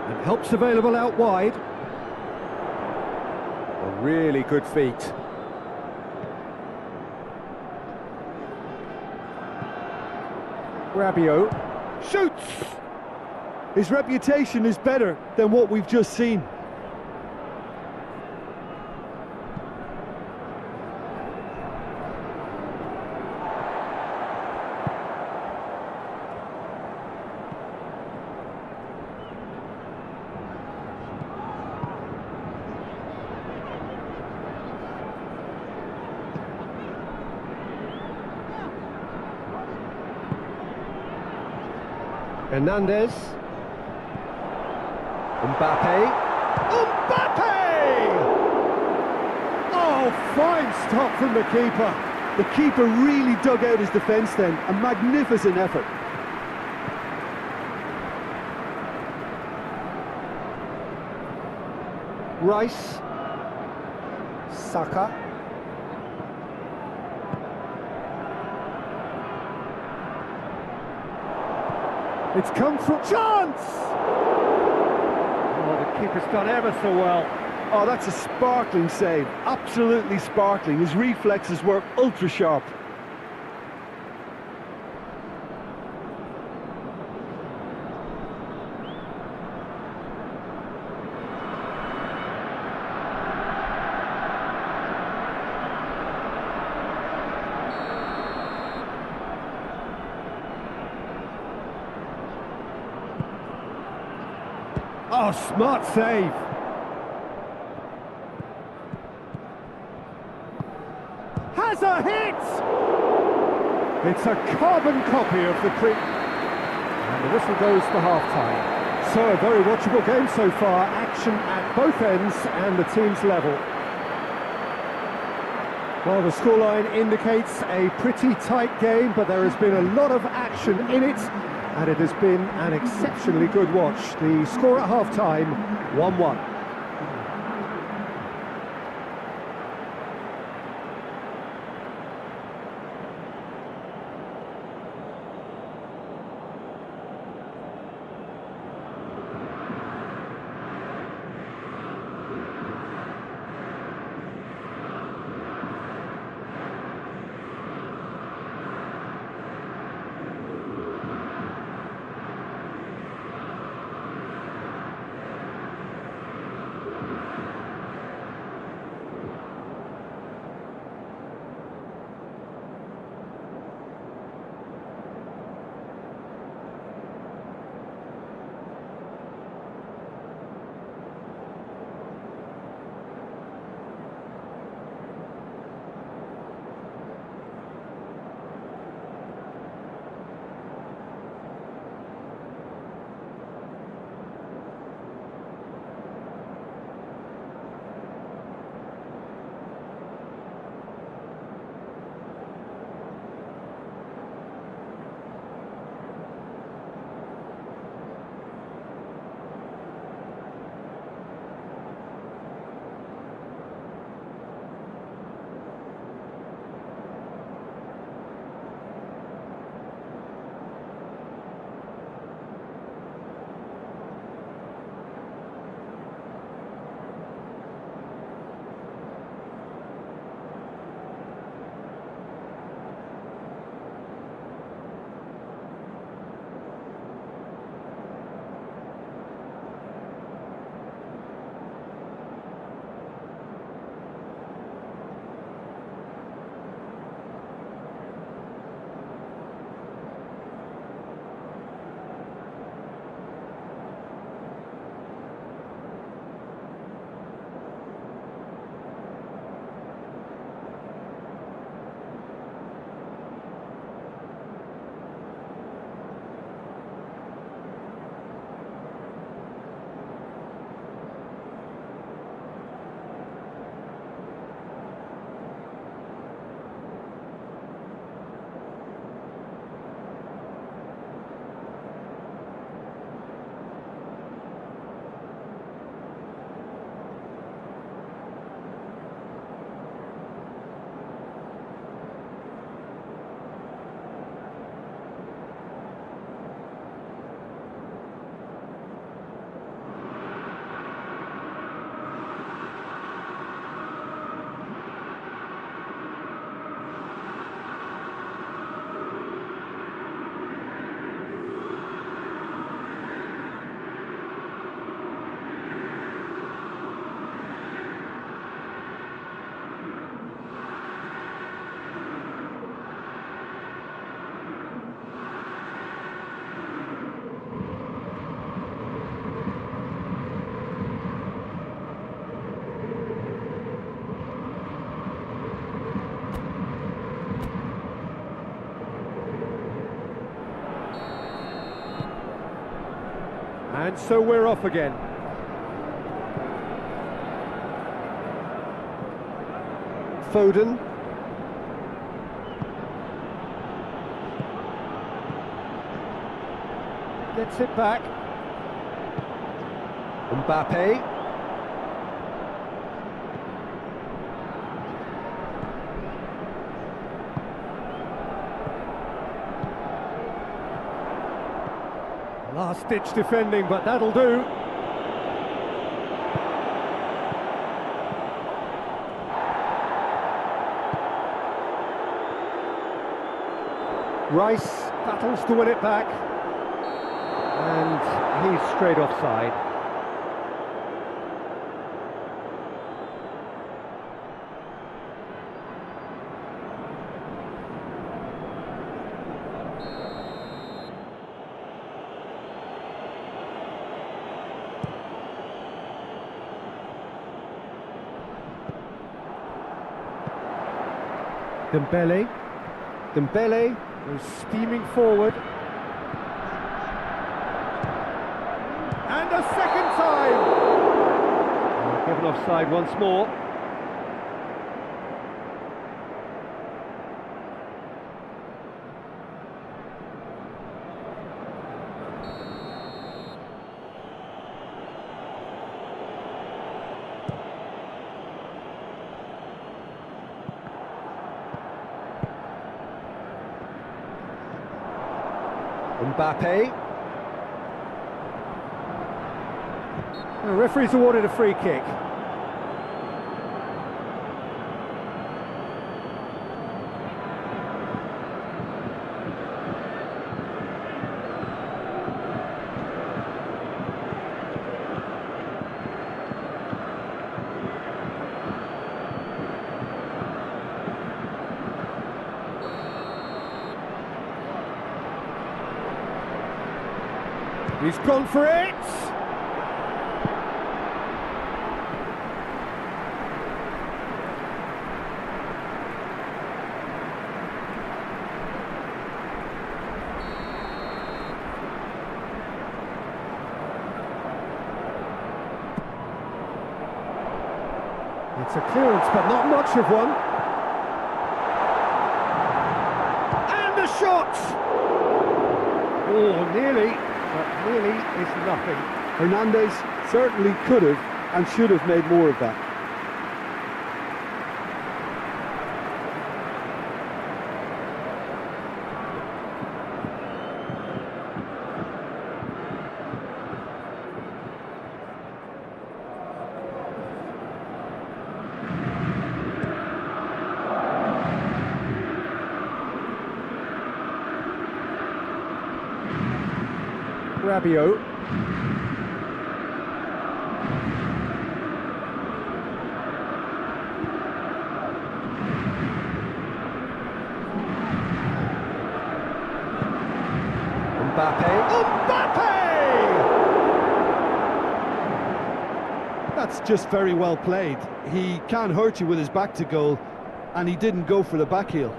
And help's available out wide. A really good feat. Rabiot shoots! His reputation is better than what we've just seen. Hernandez. Mbappe. Oh, fine stop from the keeper. The keeper really dug out his defence then. A magnificent effort. Rice. Saka. It's come from chance! Oh, the keeper's done ever so well. Oh, that's a sparkling save. Absolutely sparkling. His reflexes were ultra sharp. Oh, smart save. has a hit! It's a carbon copy of the And the whistle goes for half-time. So, a very watchable game so far. Action at both ends and the team's level. Well, the scoreline indicates a pretty tight game, but there has been a lot of action in it, and it has been an exceptionally good watch. The score at half-time, 1-1. And so we're off again. Foden. Gets it back. Mbappe. Last-ditch defending, but that'll do. Rice battles to win it back. And he's straight offside. Dembele. Dembele goes steaming forward. And a second time! Given offside once more. Mbappe. The referee's awarded a free kick. He's gone for it! It's a clearance, but not much of one. And a shot! Oh, nearly. But really is nothing. Hernandez certainly could have and should have made more of that. Rabiot. Mbappe! That's just very well played. He can't hurt you with his back to goal, and he didn't go for the back heel.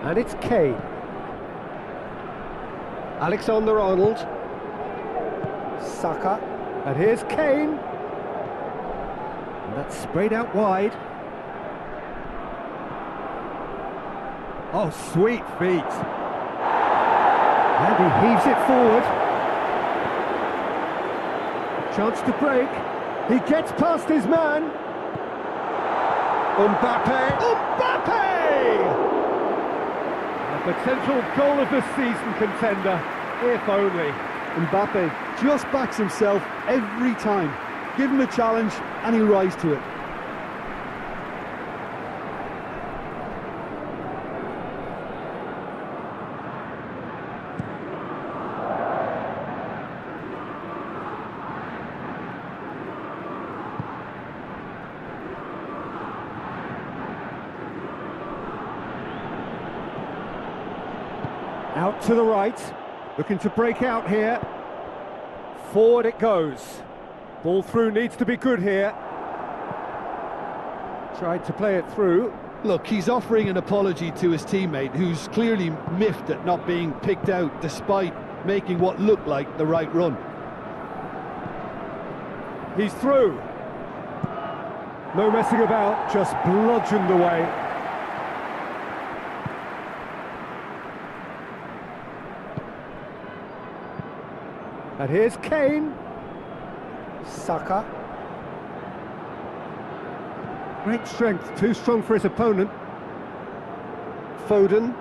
And it's Kane. Alexander-Arnold. Saka. And here's Kane. And that's sprayed out wide. Oh, sweet feet. And he heaves it forward. Chance to break. He gets past his man. Mbappe! Potential goal of the season contender, if only. Mbappe just backs himself every time. Give him a challenge and he'll rise to it. Out to the right, looking to break out here. Forward it goes. Ball through needs to be good here. Tried to play it through. Look, he's offering an apology to his teammate, who's clearly miffed at not being picked out despite making what looked like the right run. He's through. No messing about, just bludgeoned away. And here's Kane. Saka. Great strength, too strong for his opponent. Foden.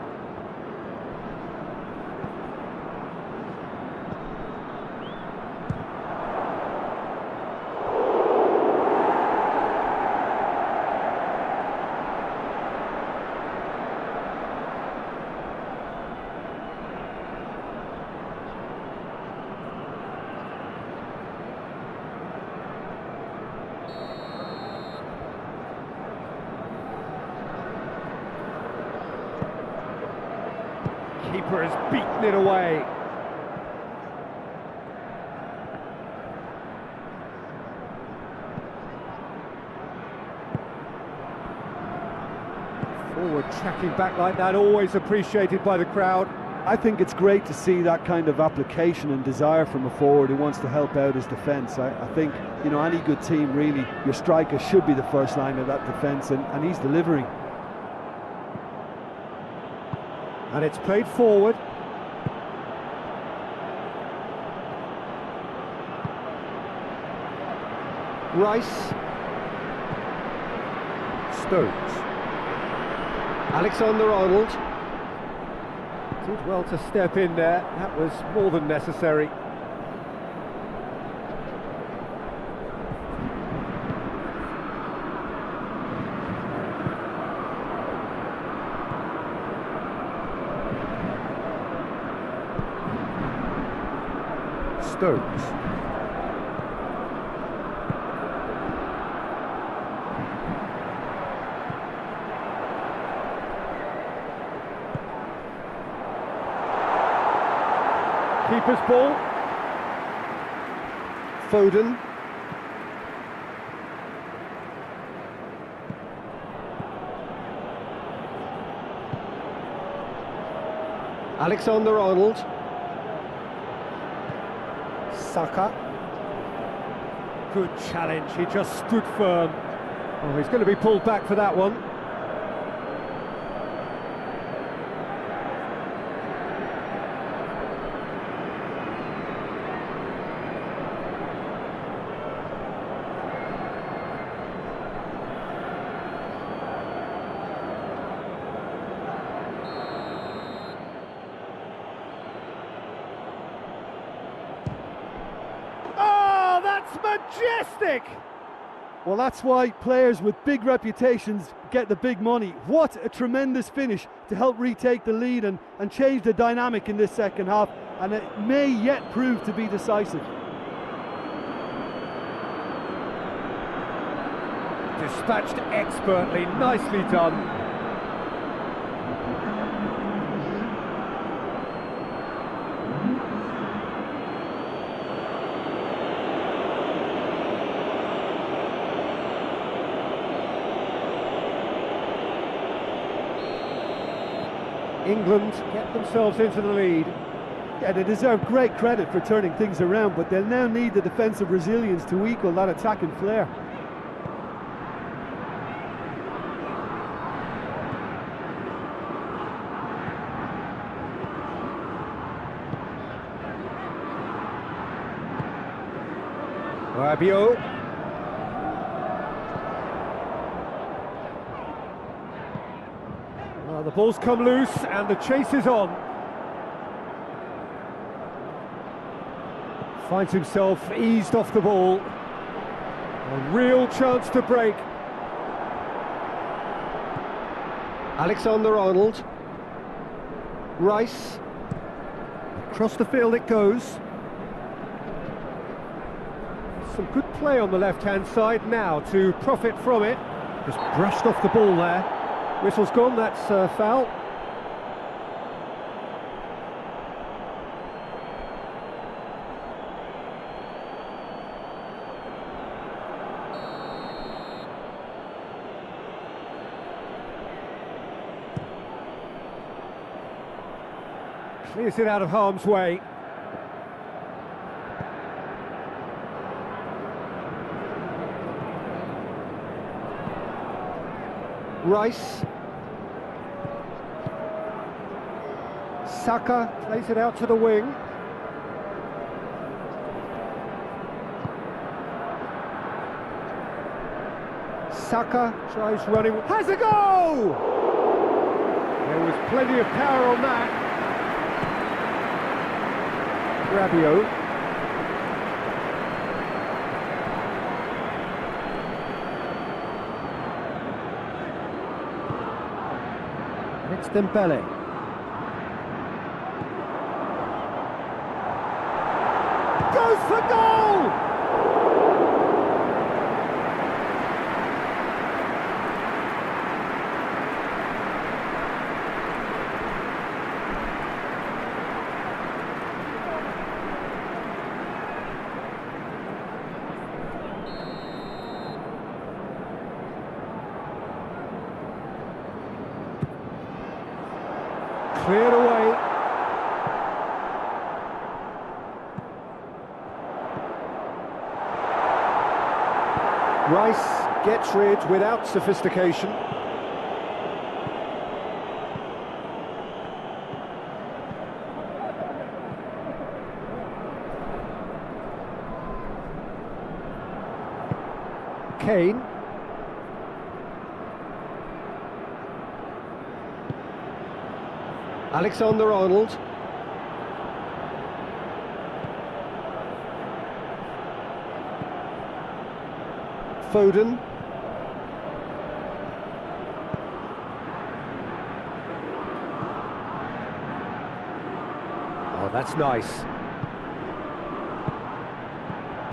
Keeper has beaten it away. Forward tracking back like that, always appreciated by the crowd. I think it's great to see that kind of application and desire from a forward who wants to help out his defence. I think, you know, any good team really, your striker should be the first line of that defence, and he's delivering. And it's played forward. Rice. Stones. Alexander-Arnold. Did well to step in there, that was more than necessary. Stones. Keeper's ball. Foden. Alexander-Arnold. Saka. Good challenge, he just stood firm. Oh, he's going to be pulled back for that one. Majestic! Well, that's why players with big reputations get the big money. What a tremendous finish to help retake the lead and change the dynamic in this second half, and it may yet prove to be decisive. Dispatched expertly, nicely done. England get themselves into the lead. Yeah, they deserve great credit for turning things around, but they'll now need the defensive resilience to equal that attacking flair. Rabiot. Well, the ball's come loose and the chase is on. Finds himself eased off the ball. A real chance to break. Alexander-Arnold. Rice. Across the field it goes. Some good play on the left-hand side now to profit from it. Just brushed off the ball there. Whistle's gone, that's foul. Clears it out of harm's way. Rice. Saka plays it out to the wing. Saka tries running, has a go! There was plenty of power on that. Rabiot. It's Dembele. Goes for goal! Cleared away. Rice gets rid without sophistication. Kane. Alexander-Arnold. Foden. Oh, that's nice.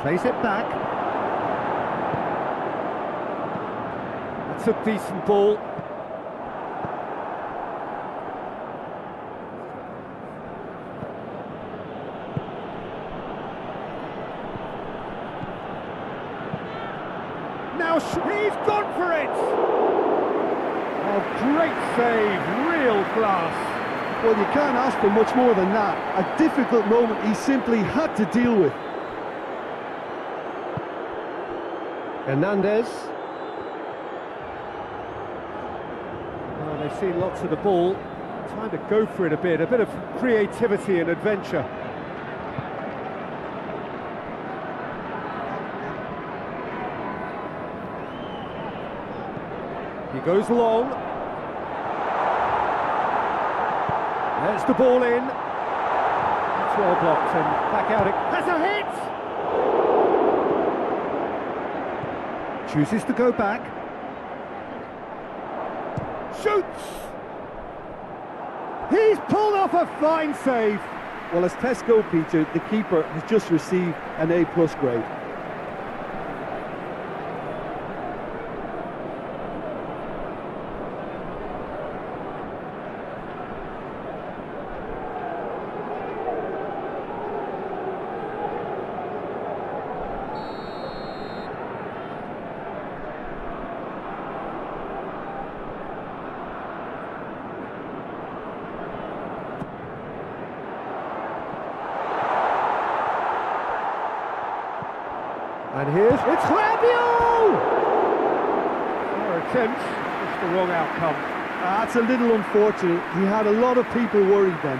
Plays it back. That's a decent ball. Now he's gone for it! Oh, great save, real class. Well, you can't ask for much more than that. A difficult moment he simply had to deal with. Hernandez. Oh, they've seen lots of the ball. Time to go for it a bit of creativity and adventure. He goes long. There's the ball in. It's well blocked and back out it has a hit! Chooses to go back. Shoots! He's pulled off a fine save. Well, as tests go, Peter, the keeper has just received an A+ grade. And here's, it's Rabiot! Fair attempt, just the wrong outcome. That's a little unfortunate. He had a lot of people worried then.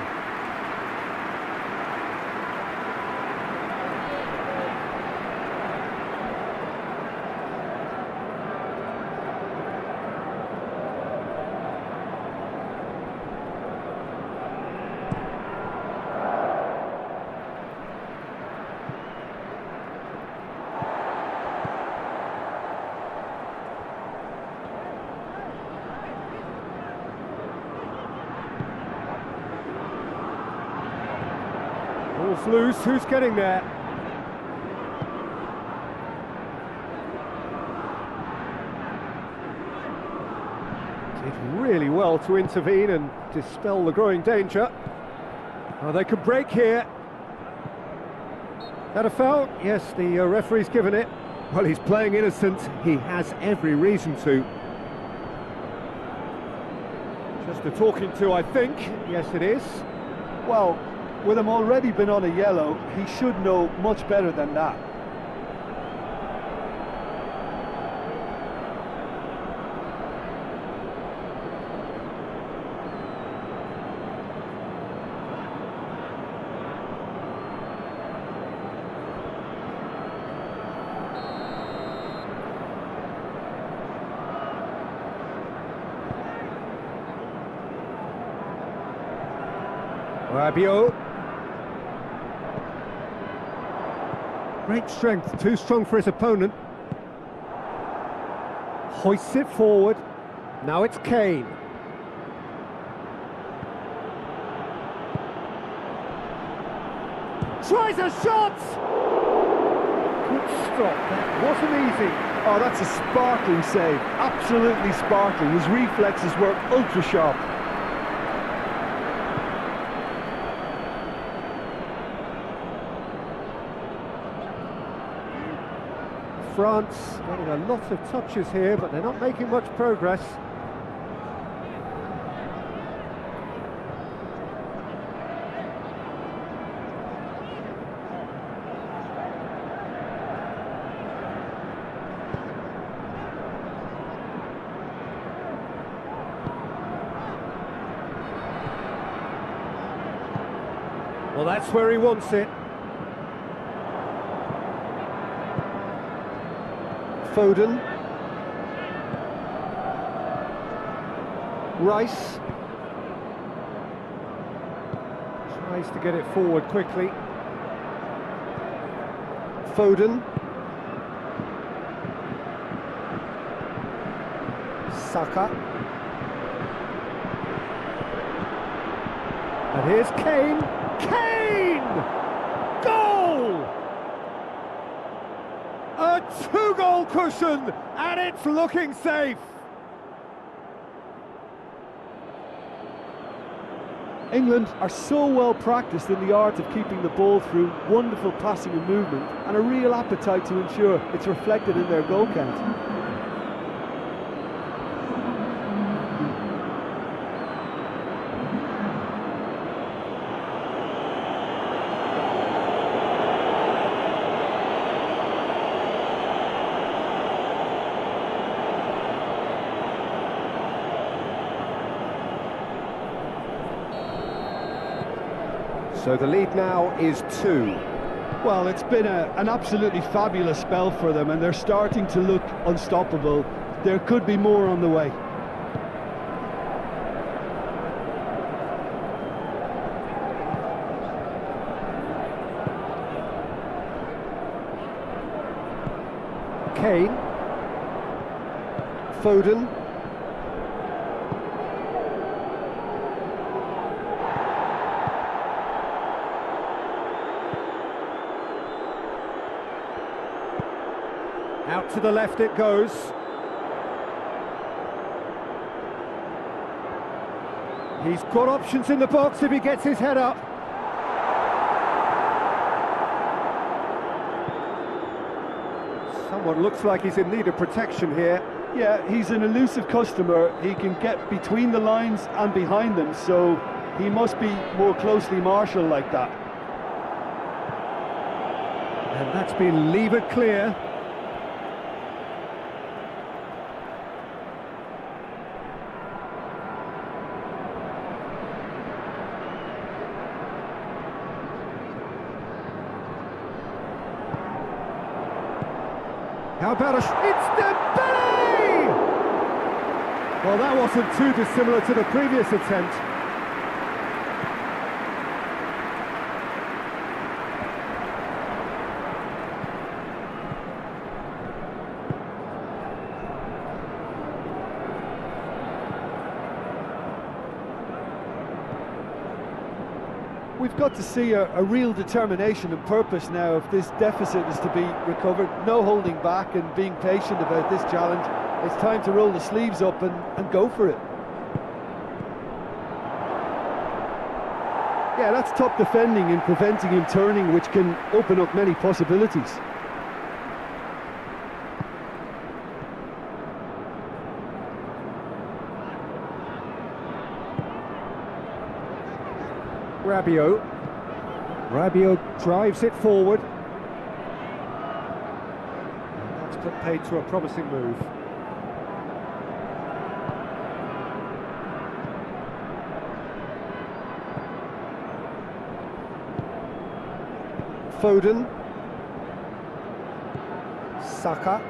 Ball's loose, who's getting there? Did really well to intervene and dispel the growing danger. Oh, they could break here. That a foul? Yes, the referee's given it. Well, he's playing innocent. He has every reason to. Just a talking to, I think. Yes, it is. Well, with him already been on a yellow, he should know much better than that. Rabiot. Great strength, too strong for his opponent. Hoists it forward. Now it's Kane. Tries a shot! Good stop, that wasn't easy. Oh, that's a sparkling save. Absolutely sparkling. His reflexes were ultra sharp. France getting a lot of touches here, but they're not making much progress. Well, that's where he wants it. Foden. Rice. Tries to get it forward quickly. Foden. Saka. And here's Kane. Kane! Goal! A two-goal cushion, and it's looking safe. England are so well practiced in the art of keeping the ball through wonderful passing and movement, and a real appetite to ensure it's reflected in their goal count. So the lead now is 2. Well, it's been an absolutely fabulous spell for them, and they're starting to look unstoppable. There could be more on the way. Kane. Foden. Out to the left it goes. He's got options in the box if he gets his head up. Someone looks like he's in need of protection here. Yeah, he's an elusive customer. He can get between the lines and behind them, so he must be more closely marshalled like that. And that's been levered clear. How about it's Dembele! Well, that wasn't too dissimilar to the previous attempt. We've got to see a real determination and purpose now if this deficit is to be recovered. No holding back and being patient about this challenge. It's time to roll the sleeves up and go for it. Yeah, that's top defending and preventing him turning, which can open up many possibilities. Rabiot drives it forward. And that's put paid to a promising move. Foden. Saka.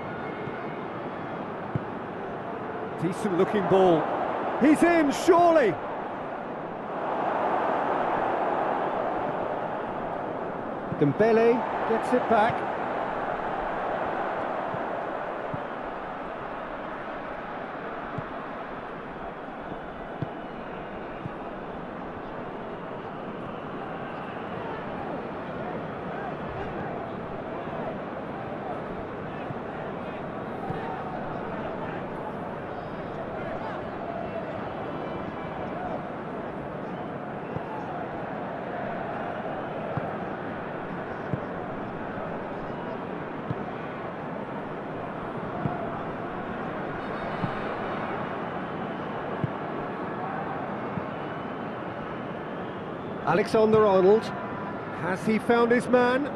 Decent looking ball. He's in, surely! Dembele. Gets it back. Alexander-Arnold. Has he found his man?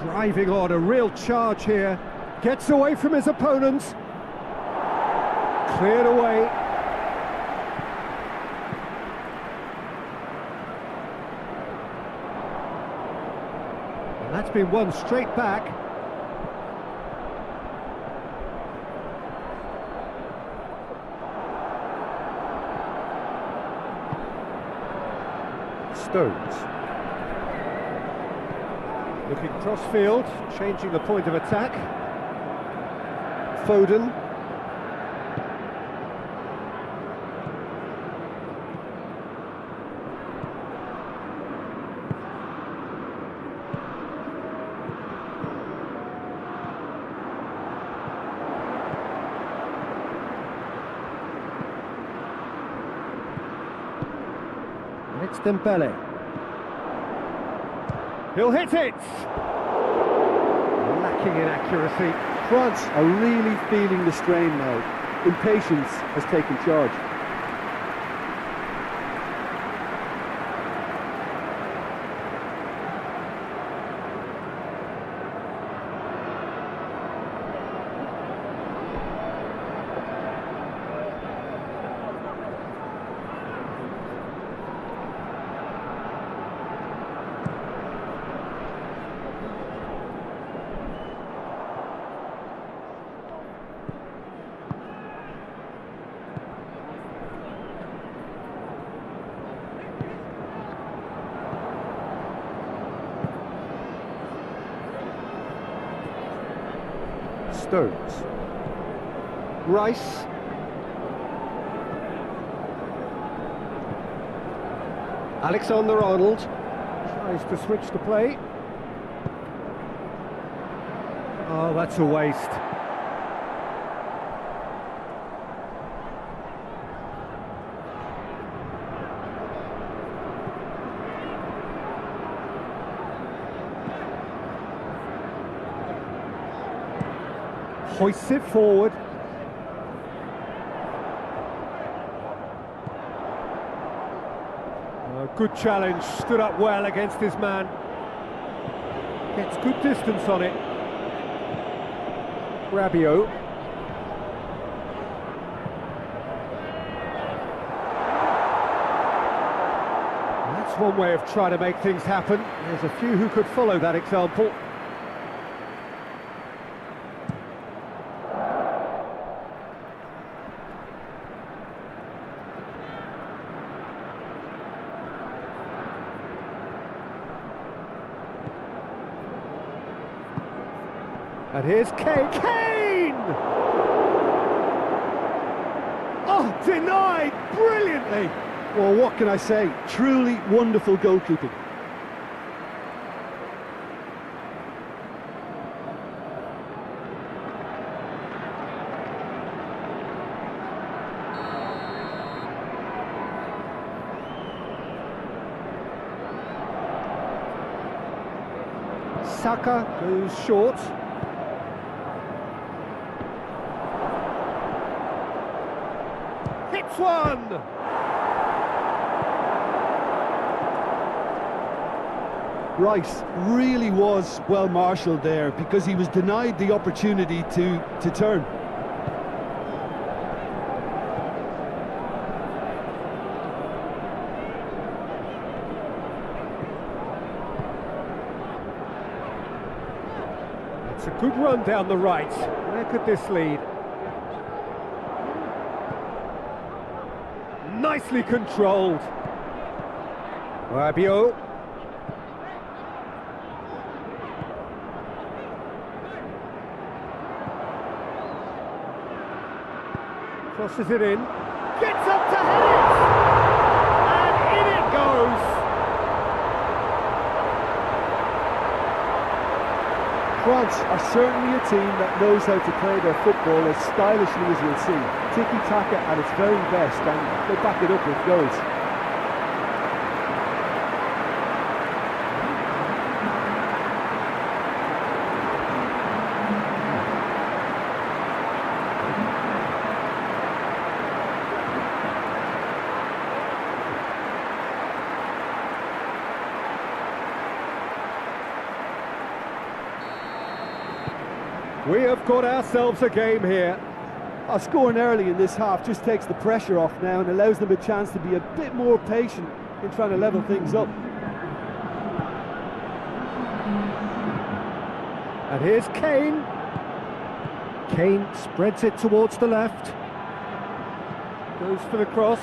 Driving on, a real charge here. Gets away from his opponents. Cleared away. And that's been won straight back. Stones. Looking cross-field, changing the point of attack. Foden. It's Dembele. He'll hit it! Lacking in accuracy. France are really feeling the strain now. Impatience has taken charge. Stones. Rice. Alexander-Arnold tries to switch the play. Oh, that's a waste. Hoists it forward. Good challenge, stood up well against his man. Gets good distance on it. Rabiot. That's one way of trying to make things happen. There's a few who could follow that example. And here's Kane! Oh, denied brilliantly! Well, what can I say? Truly wonderful goalkeeping. Saka goes short. Hits one! Rice really was well marshalled there because he was denied the opportunity to turn. It's a good run down the right. Where could this lead? Nicely controlled. Rabiot. Crosses it in. Gets up to head it! And in it goes! France are certainly a team that knows how to play their football as stylishly as we'll see. Tiki-taka at its very best, and they back it up with goals. We have got ourselves a game here. Scoring early in this half just takes the pressure off now and allows them a chance to be a bit more patient in trying to level things up. And here's Kane. Kane spreads it towards the left. Goes for the cross.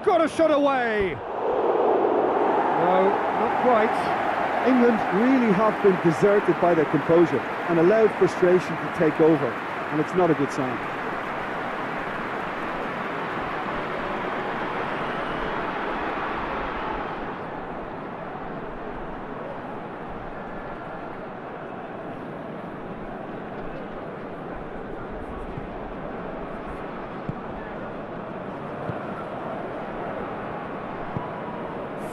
Got a shot away. No, not quite. England really have been deserted by their composure and allowed frustration to take over, and it's not a good sign.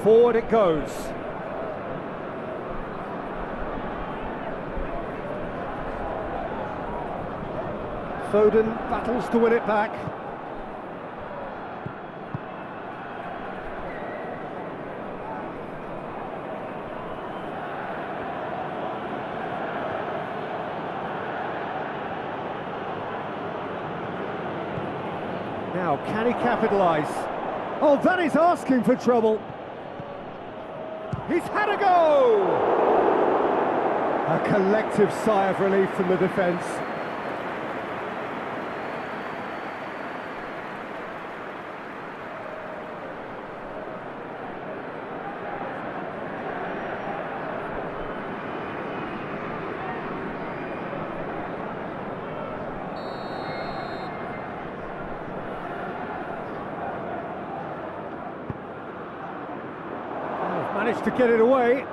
Forward it goes. Foden battles to win it back. Now, can he capitalise? Oh, that is asking for trouble. He's had a go! A collective sigh of relief from the defence. Managed to get it away.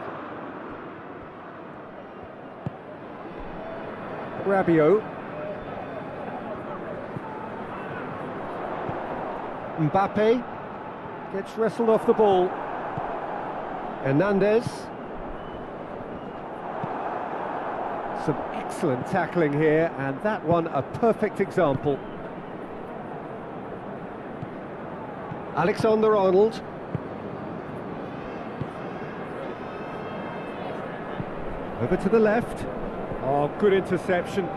Rabiot. Mbappe gets wrestled off the ball. Hernandez. Some excellent tackling here, and that one a perfect example. Alexander-Arnold. Over to the left. Oh, good interception.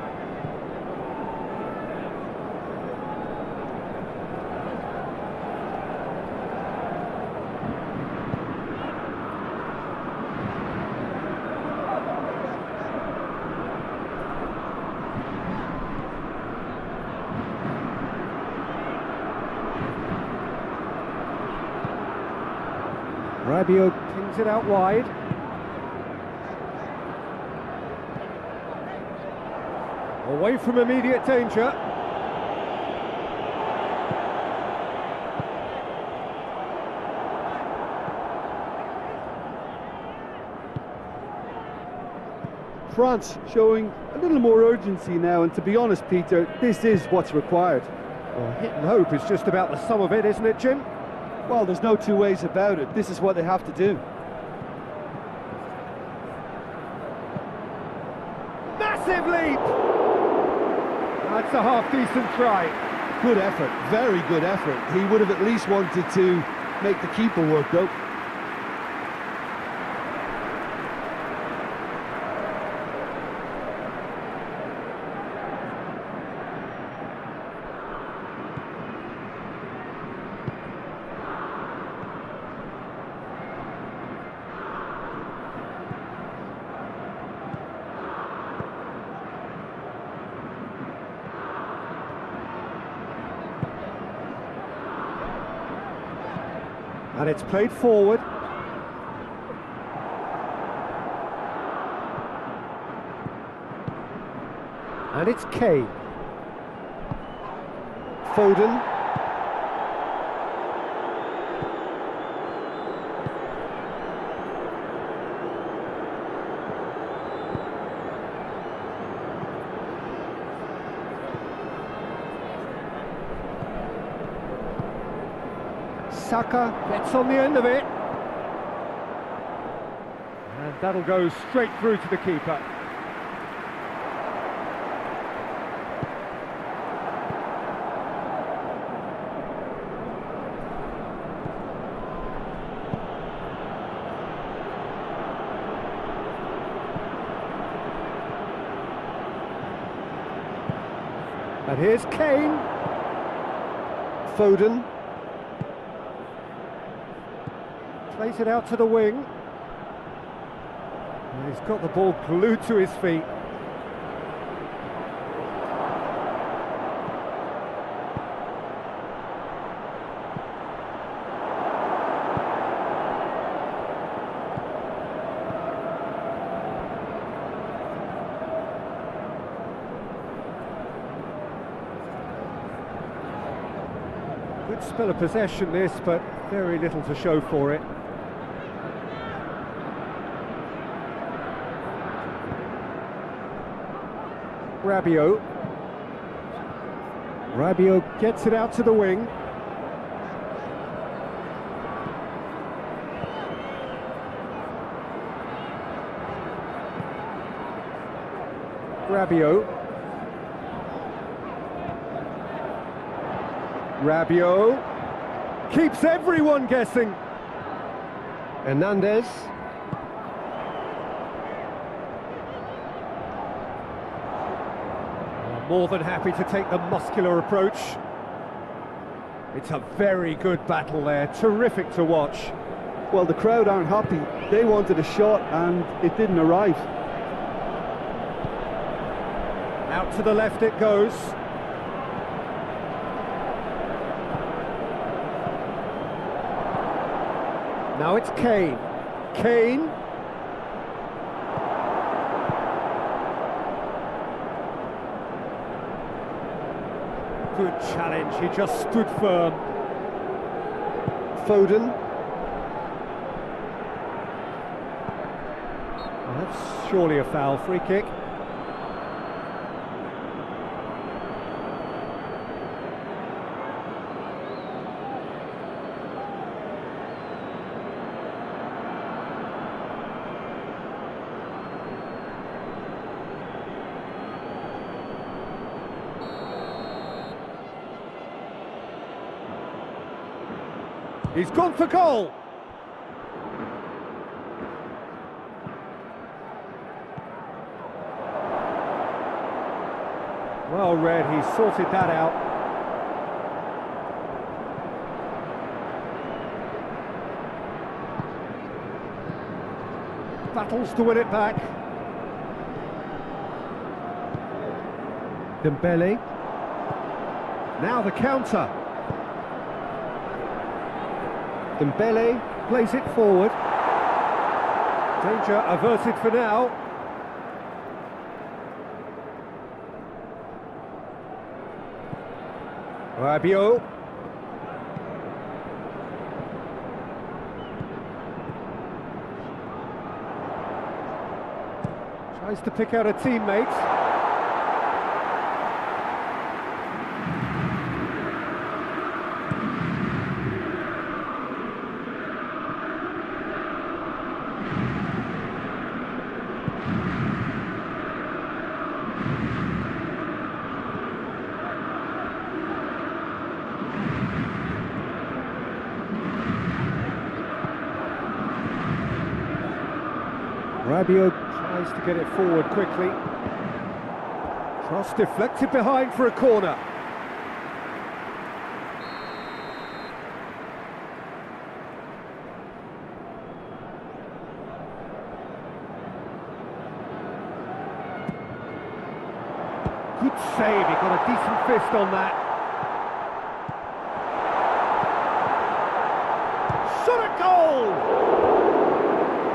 Rabiot pings it out wide. Away from immediate danger. France showing a little more urgency now, and to be honest, Peter, this is what's required. Well, hit and hope is just about the sum of it, isn't it, Jim? Well, there's no two ways about it. This is what they have to do. Massive leap! That's a half-decent try. Good effort, very good effort. He would have at least wanted to make the keeper work, though. And it's played forward. And it's Kane. Foden. Saka gets on the end of it. And that'll go straight through to the keeper. And here's Kane. Foden. Plays it out to the wing. And he's got the ball glued to his feet. Good spell of possession this, but very little to show for it. Rabiot. Rabiot gets it out to the wing. Rabiot. Rabiot keeps everyone guessing. Hernandez. More than happy to take the muscular approach. It's a very good battle there, terrific to watch. Well, the crowd aren't happy. They wanted a shot and it didn't arrive. Out to the left it goes. Now it's Kane. Kane. Good challenge, he just stood firm. Foden. Well, that's surely a foul, free kick. He's gone for goal. Well read, he sorted that out. Battles to win it back. Dembele. Now the counter. Dembele plays it forward. Danger averted for now. Rabiot. Tries to pick out a teammate. Rabiot tries to get it forward quickly. Cross deflected behind for a corner. Good save, he got a decent fist on that. Shot at goal!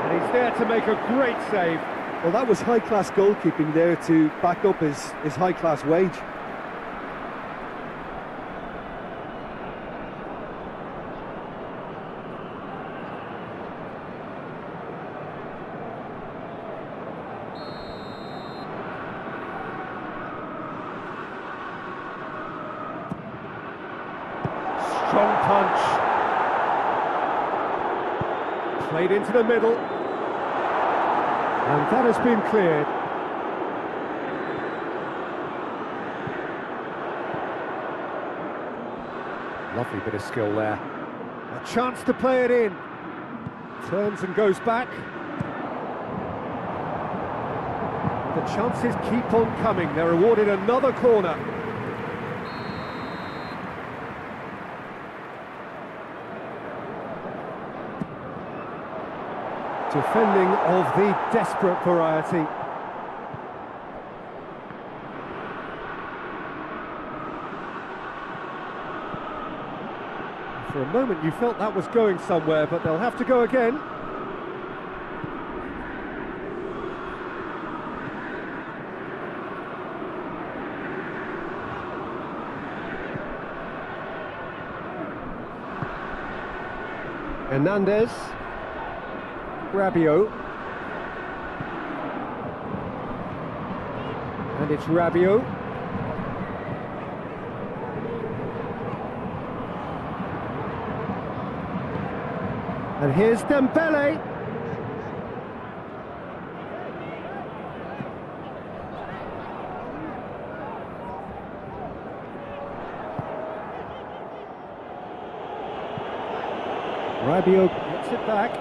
And he's there to make a great save. Well, that was high-class goalkeeping there to back up his high-class wage. Strong punch. Played into the middle. And that has been cleared. Lovely bit of skill there. A chance to play it in. Turns and goes back. The chances keep on coming. They're awarded another corner. Defending of the desperate variety. For a moment you felt that was going somewhere, but they'll have to go again. Hernandez, Rabiot, and it's Rabiot. And here's Dembele. Rabiot gets it back.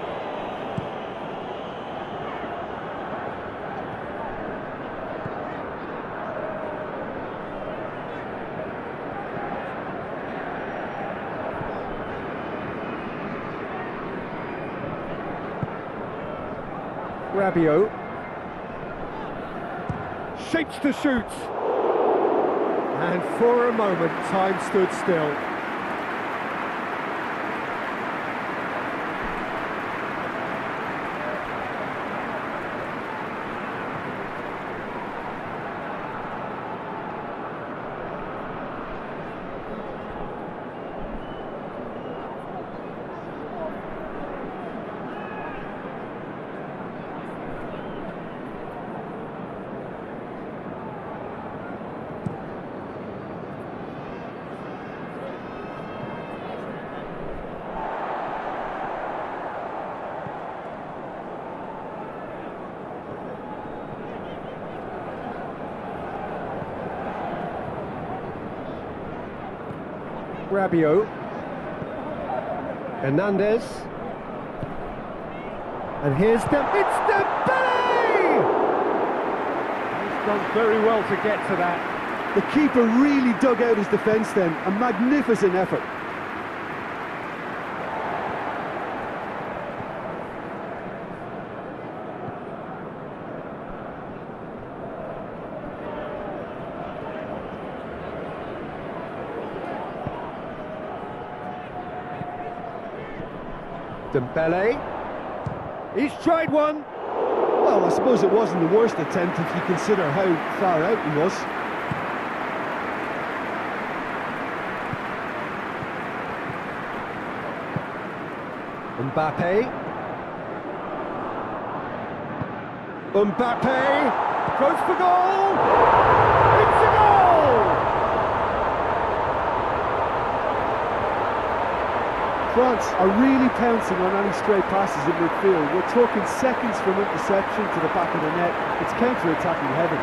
Rabiot shapes to shoot, and for a moment time stood still. Rabiot, Hernandez, and here's it's Dembele! He's done very well to get to that. The keeper really dug out his defence then, a magnificent effort. Dembele, he's tried one. Well, I suppose it wasn't the worst attempt if you consider how far out he was. Mbappe goes for goal. It's a goal. France are really pouncing on any stray passes in midfield. We're talking seconds from interception to the back of the net. It's counter-attacking heaven.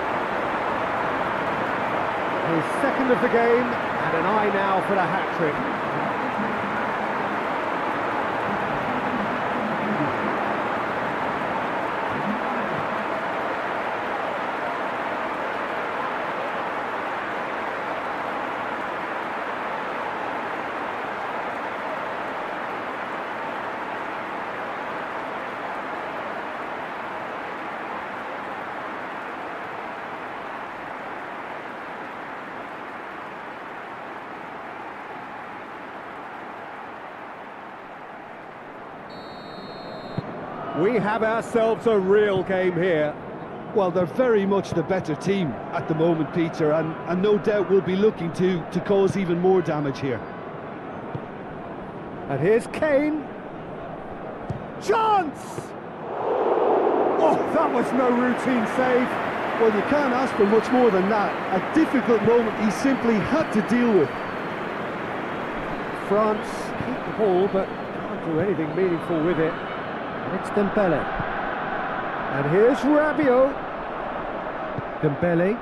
His second of the game, and an eye now for the hat-trick. We have ourselves a real game here. Well, they're very much the better team at the moment, Peter, and no doubt will be looking to cause even more damage here. And here's Kane. Chance! Oh, that was no routine save. Well, you can't ask for much more than that. A difficult moment he simply had to deal with. France keep the ball, but can't do anything meaningful with it. It's Dembele. And here's Rabiot. Dembele.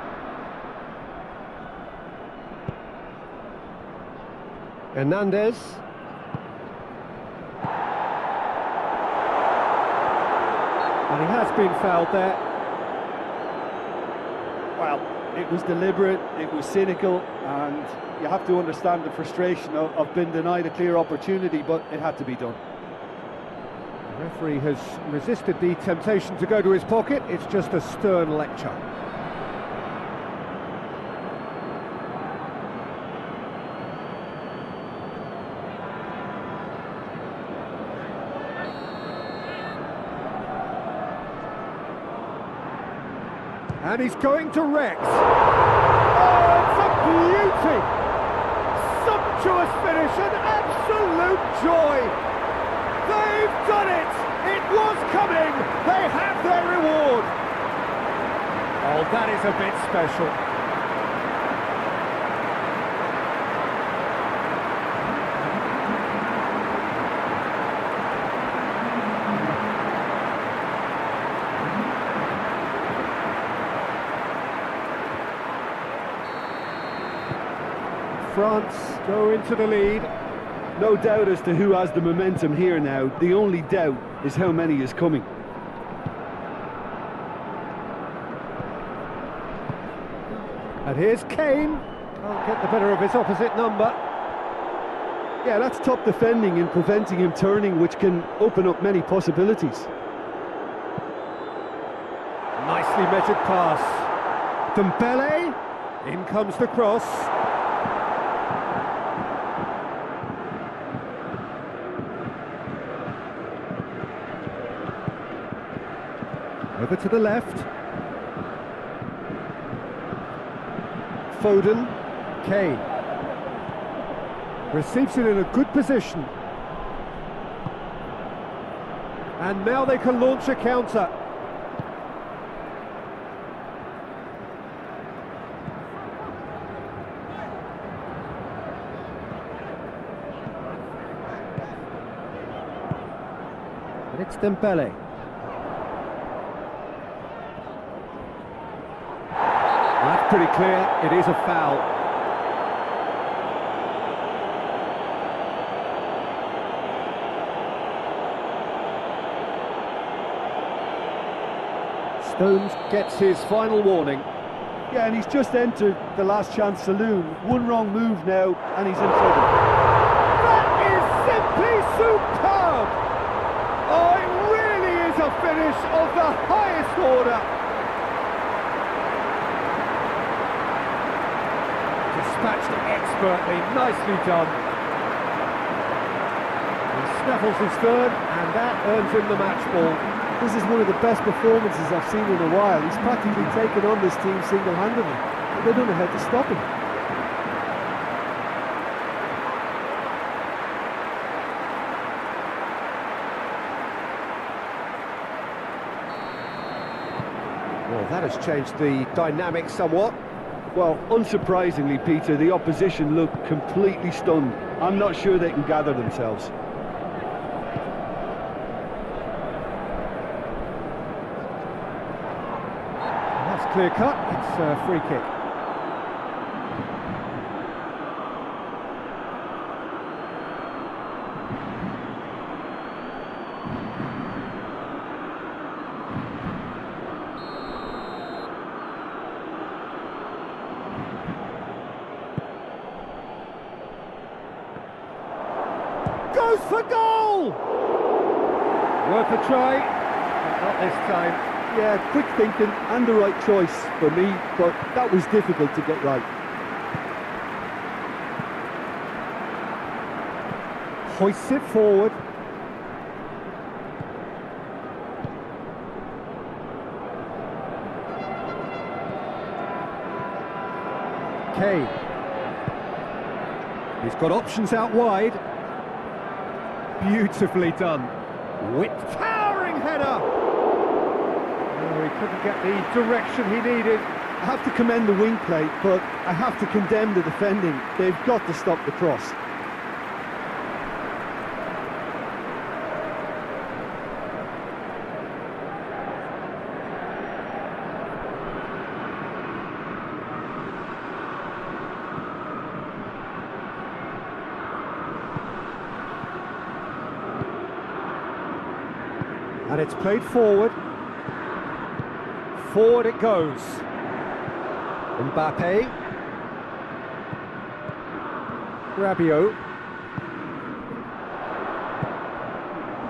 Hernandez. And he has been fouled there. Well, it was deliberate, it was cynical, and you have to understand the frustration of being denied a clear opportunity, but it had to be done. The referee has resisted the temptation to go to his pocket. It's just a stern lecture. And he's going to Rex. Oh, it's a beauty! Sumptuous finish, an absolute joy! They've done it! It was coming! They have their reward! Oh, that is a bit special. France go into the lead. No doubt as to who has the momentum here now. The only doubt is how many is coming. And here's Kane. Can't get the better of his opposite number. Yeah, that's top defending and preventing him turning, which can open up many possibilities. Nicely measured pass. Dembele. In comes the cross. Over to the left. Foden. Kane. Receives it in a good position. And now they can launch a counter. And it's Dembele. That's pretty clear, it is a foul. Stones gets his final warning. Yeah, and he's just entered the last chance saloon. One wrong move now, and he's in trouble. That is simply superb! Oh, it really is a finish of the highest order. Dispatched expertly, nicely done. He snaffles his third, and that earns him the match ball. This is one of the best performances I've seen in a while. He's practically taken on this team single-handedly. They don't know how to stop him. Well, that has changed the dynamic somewhat. Well, unsurprisingly, Peter, the opposition look completely stunned. I'm not sure they can gather themselves. That's clear cut, it's a free kick. Goes for goal! Worth a try, but not this time. Yeah, quick thinking and the right choice for me, but that was difficult to get right. Hoists it forward. Kane. He's got options out wide. Beautifully done. Whipped, towering header. Oh, he couldn't get the direction he needed. I have to commend the wing play, but I have to condemn the defending. They've got to stop the cross. And it's played forward. Forward it goes. Mbappe. Rabiot.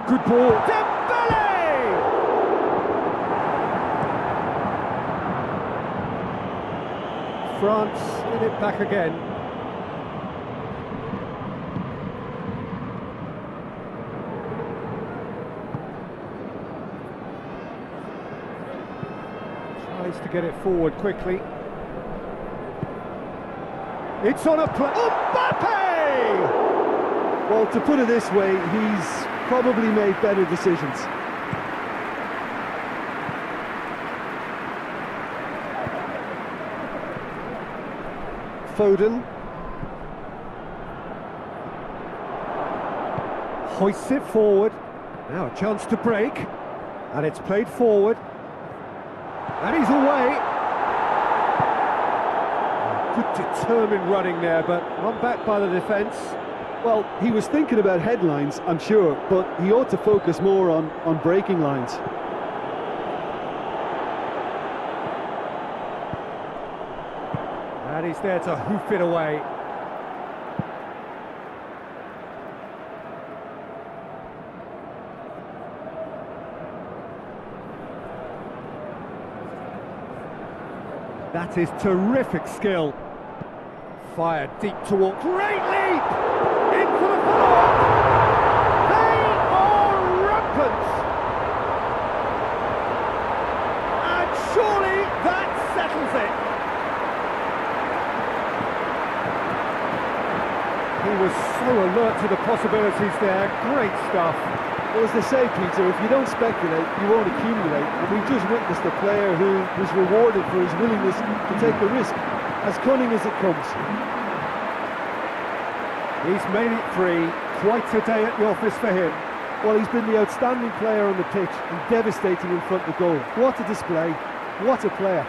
Good ball. France in it back again. Tries to get it forward quickly. It's on a play. Mbappe! Well, to put it this way, he's probably made better decisions. Foden. Hoists it forward. Now a chance to break. And it's played forward. And he's away. Good determined running there, but run back by the defence. Well, he was thinking about headlines, I'm sure, but he ought to focus more on breaking lines. And he's there to hoof it away. That is terrific skill. Fired deep toward... Great leap! Into the follow-up! They are rampant! And surely that settles it! He was so alert to the possibilities there. Great stuff. Well, as they say, Peter, if you don't speculate, you won't accumulate. And we've just witnessed a player who was rewarded for his willingness to take the risk, as cunning as it comes. He's made it three. Quite a day at the office for him. Well, he's been the outstanding player on the pitch and devastating in front of goal. What a display. What a player.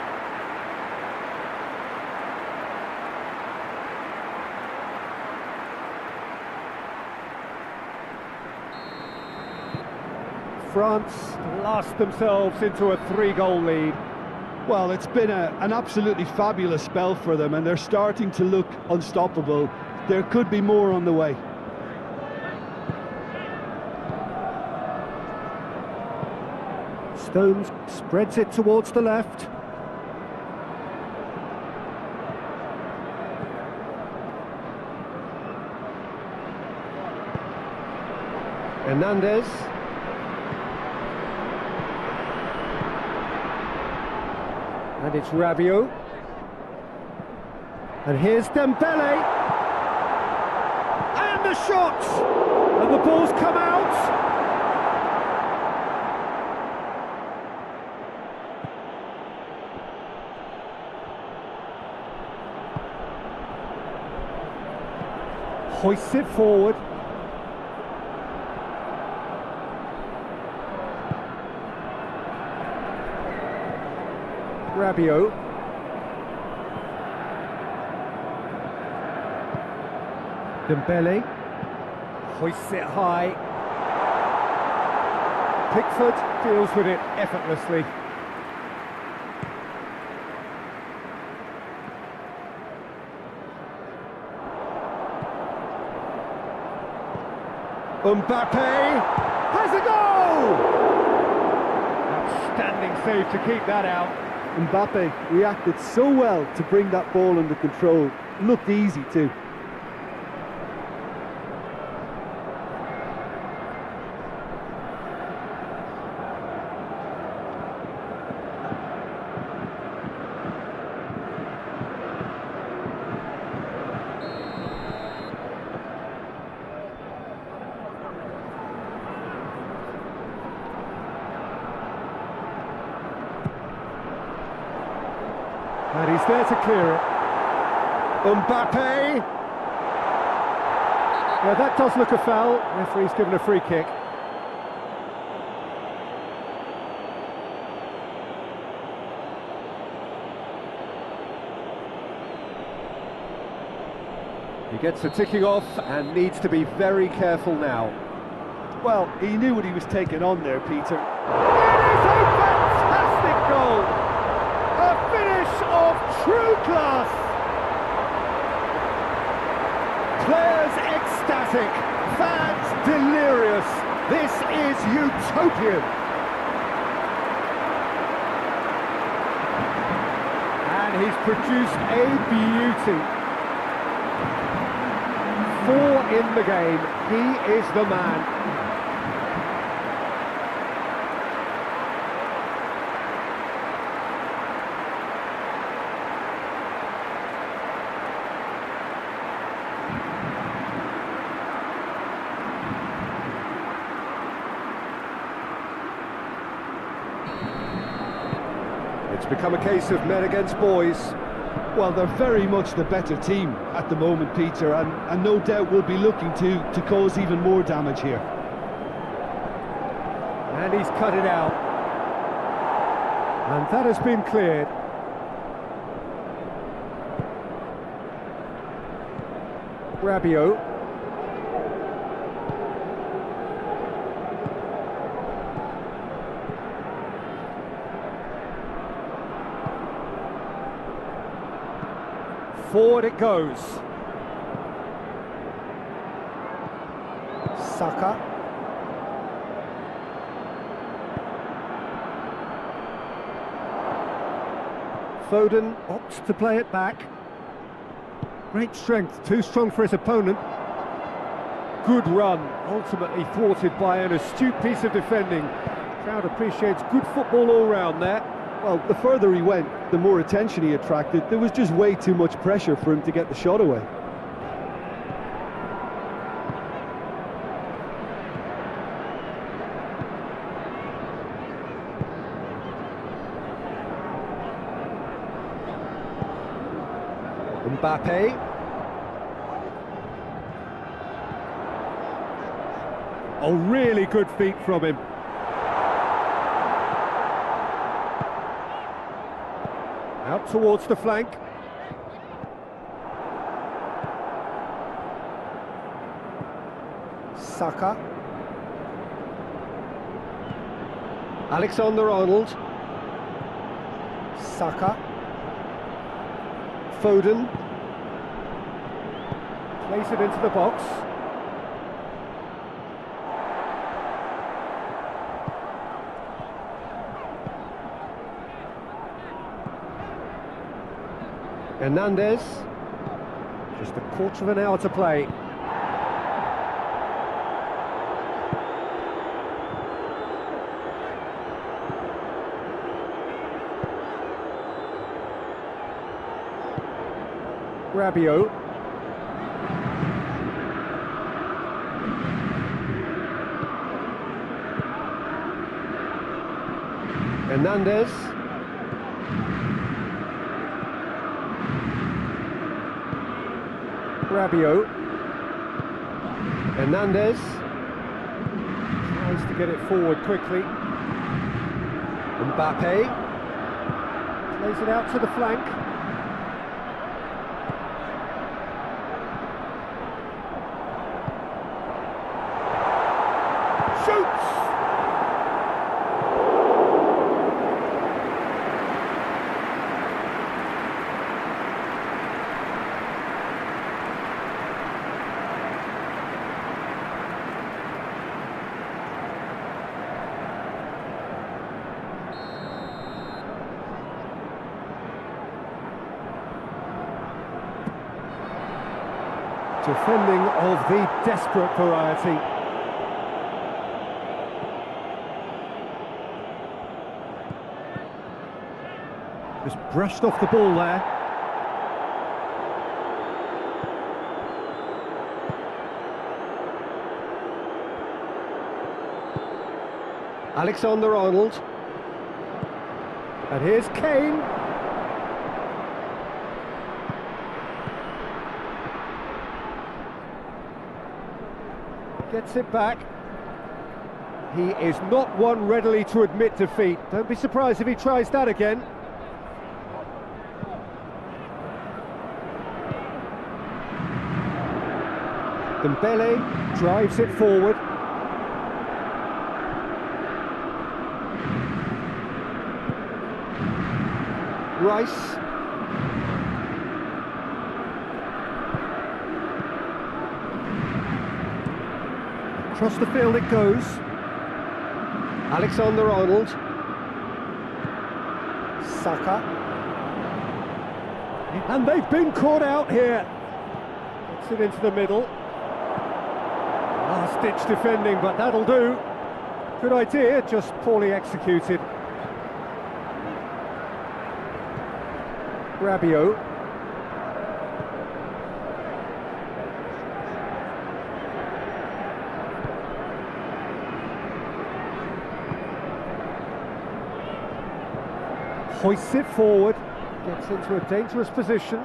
France lost themselves into a 3-goal lead. Well, it's been an absolutely fabulous spell for them, and they're starting to look unstoppable. There could be more on the way. Stones spreads it towards the left. Hernandez. And it's Rabiot. And here's Dembele. And the shot! And the ball's come out. Hoists it forward. Rabiot. Dembele. Hoists it high. Pickford deals with it effortlessly. Mbappe has a goal! Outstanding save to keep that out. Mbappe reacted so well to bring that ball under control. Looked easy too. And he's there to clear it. Mbappe! Yeah, that does look a foul. Referee's given a free kick. He gets a ticking off and needs to be very careful now. Well, he knew what he was taking on there, Peter. It is a fantastic goal! A finish of true class! Players ecstatic, fans delirious. This is utopian. And he's produced a beauty. 4 in the game, he is the man. It's become a case of men against boys. Well, they're very much the better team at the moment, Peter, and no doubt will be looking to cause even more damage here. And he's cut it out. And that has been cleared. Rabiot. Forward it goes. Saka. Foden opts to play it back. Great strength, too strong for his opponent. Good run, ultimately thwarted by an astute piece of defending. Crowd appreciates good football all round there. Well, the further he went, the more attention he attracted. There was just way too much pressure for him to get the shot away. Mbappe. Oh, really good feet from him. Out towards the flank. Saka. Alexander-Arnold. Saka. Foden. Place it into the box. Hernandez. Just a quarter of an hour to play. Rabiot. Hernandez. Rabiot. Hernandez. Tries to get it forward quickly. Mbappe. Plays it out to the flank. Shoots! Defending of the desperate variety. Just brushed off the ball there. Alexander-Arnold. And here's Kane. Gets it back. He is not one readily to admit defeat. Don't be surprised if he tries that again. Dembele drives it forward. Rice. Across the field it goes. Alexander-Arnold. Saka. And they've been caught out here. Gets it into the middle. Last-ditch defending, but that'll do. Good idea, just poorly executed. Rabiot. Hoists it forward, gets into a dangerous position.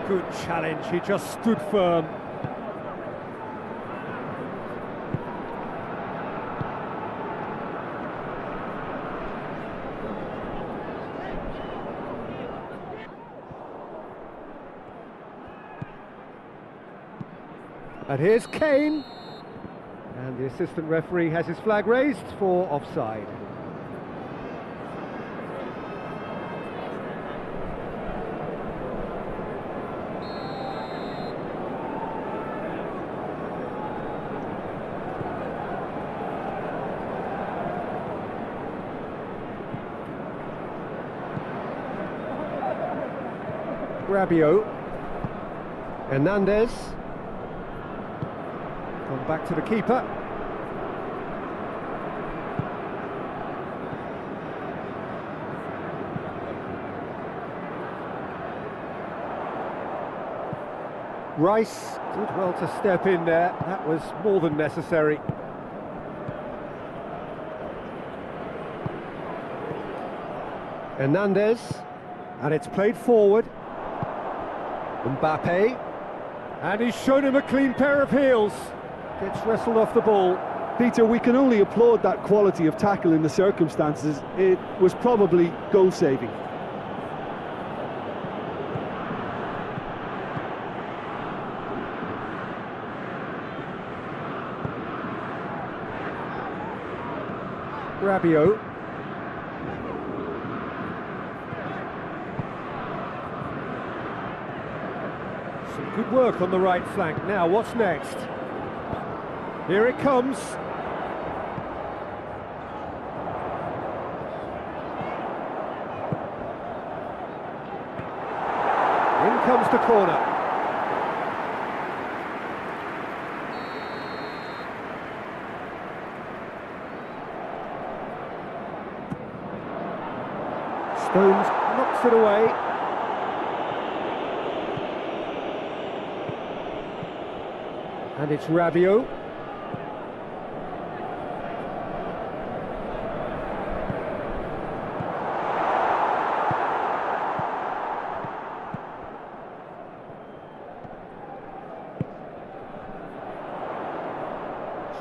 Good challenge, he just stood firm. And here's Kane. And the assistant referee has his flag raised for offside. Rabiot. Hernandez. Gone back to the keeper. Rice did well to step in there. That was more than necessary. Hernandez. And it's played forward. Mbappe. And he's shown him a clean pair of heels. Gets wrestled off the ball. Peter, we can only applaud that quality of tackle in the circumstances. It was probably goal-saving. Rabiot. Some good work on the right flank. Now, what's next? Here it comes. In comes the corner. Stones knocks it away. And it's Rabiot.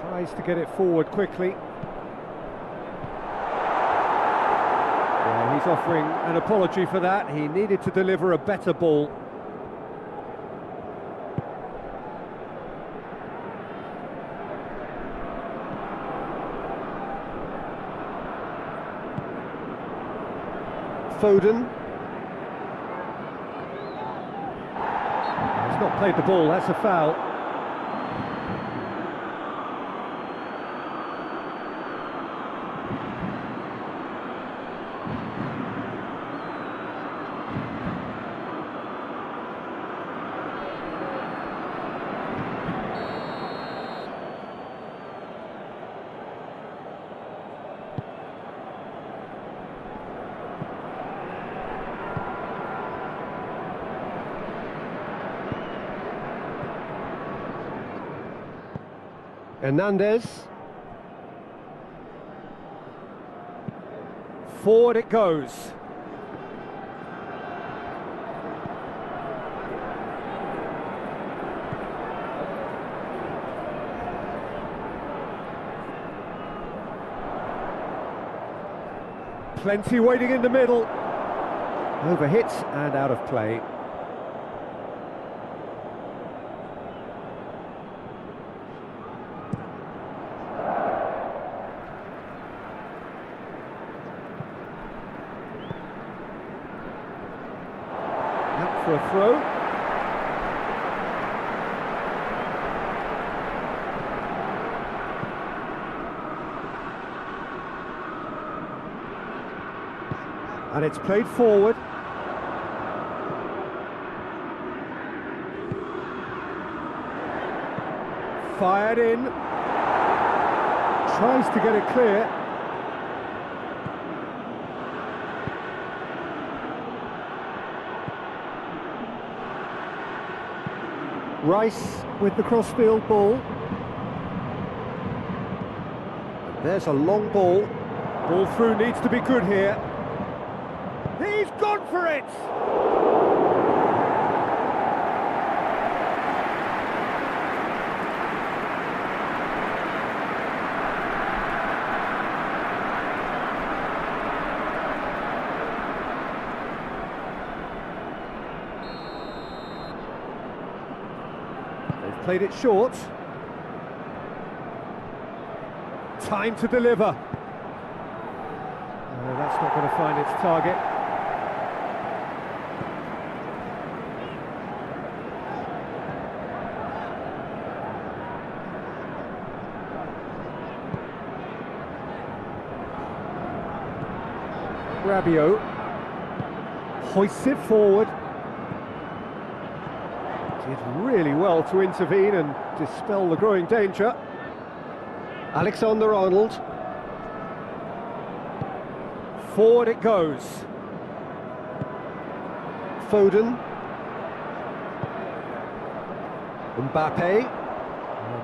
Tries to get it forward quickly. Yeah, he's offering an apology for that. He needed to deliver a better ball. Foden. He's not played the ball, that's a foul. Hernandez. Forward it goes. Plenty waiting in the middle. Overhit and out of play. For a throw. And it's played forward. Fired in. Tries to get it clear. Rice with the crossfield ball. And there's a long ball. Ball through needs to be good here. He's gone for it! They've played it short. Time to deliver. No, that's not going to find its target. Rabiot hoists it forward. Did really well to intervene and dispel the growing danger. Alexander-Arnold. Forward it goes. Foden. Mbappe.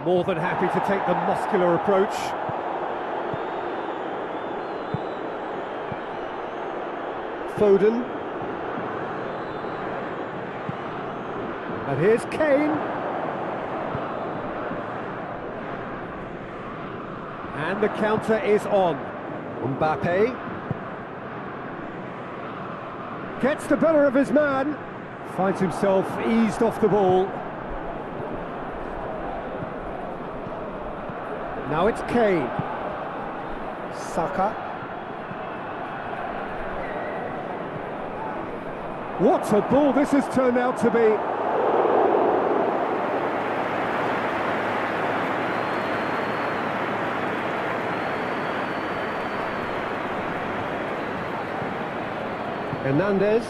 More than happy to take the muscular approach. Foden. And here's Kane. And the counter is on. Mbappe. Gets the better of his man. Finds himself eased off the ball. Now it's Kane. Saka. What a ball this has turned out to be. Hernandez.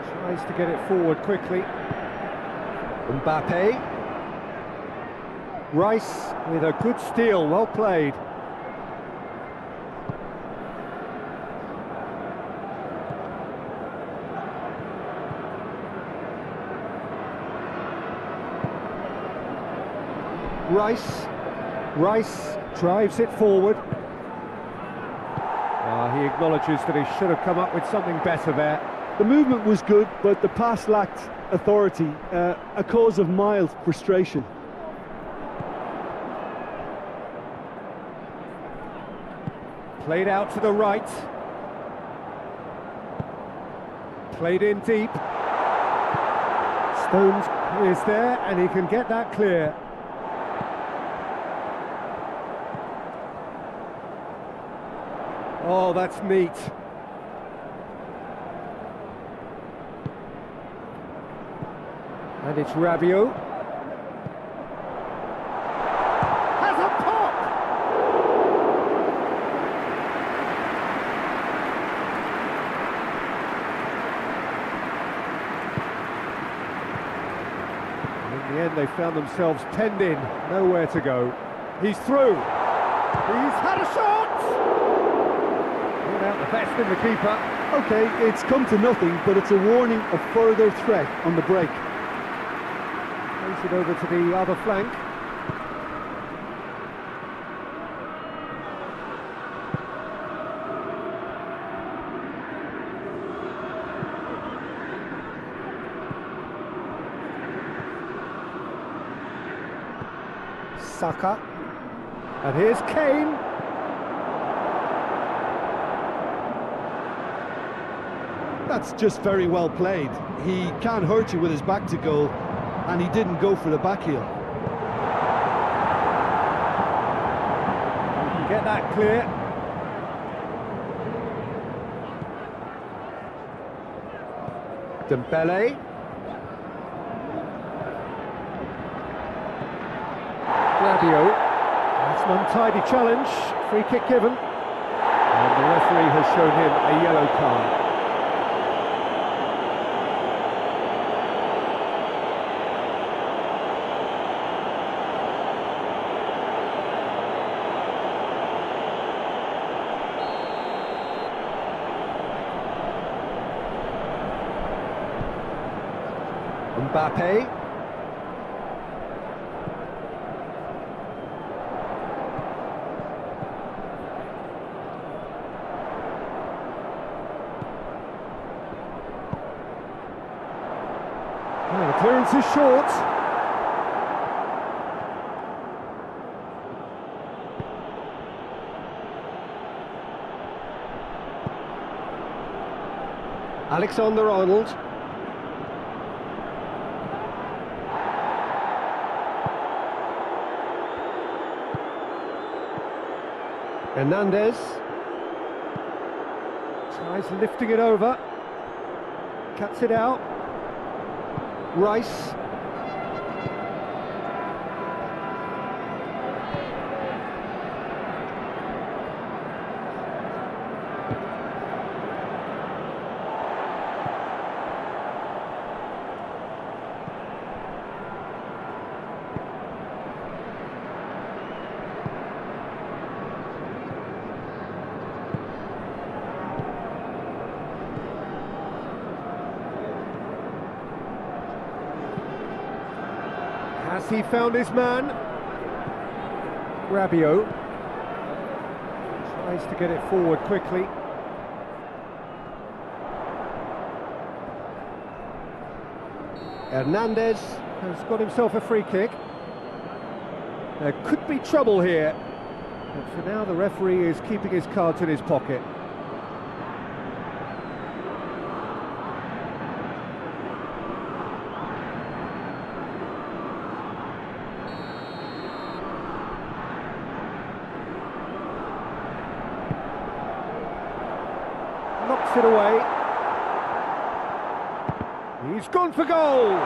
Tries to get it forward quickly. Mbappe. Rice with a good steal, well played. Rice drives it forward. He acknowledges that he should have come up with something better there. The movement was good, but the pass lacked authority, a cause of mild frustration. Played out to the right. Played in deep. Stones is there and he can get that clear. Oh, that's neat. And it's Rabiot. Has a pop! In the end, they found themselves penned in, nowhere to go. He's through. He's had a shot! Out the best in the keeper. Okay, it's come to nothing, but it's a warning of further threat on the break. Plays it over to the other flank. Saka. And here's Kane. That's just very well played. He can't hurt you with his back to goal, and he didn't go for the back heel. You can get that clear. Dembele. Rabiot. That's an untidy challenge. Free kick given. And the referee has shown him a yellow card. Mbappe. Oh, the clearance is short. Alexander-Arnold. Hernandez tries lifting it over, cuts it out. Rice. Has he found his man? Rabiot tries to get it forward quickly. Hernandez has got himself a free kick. There could be trouble here, but for now the referee is keeping his cards in his pocket. Knocks it away. He's gone for goal!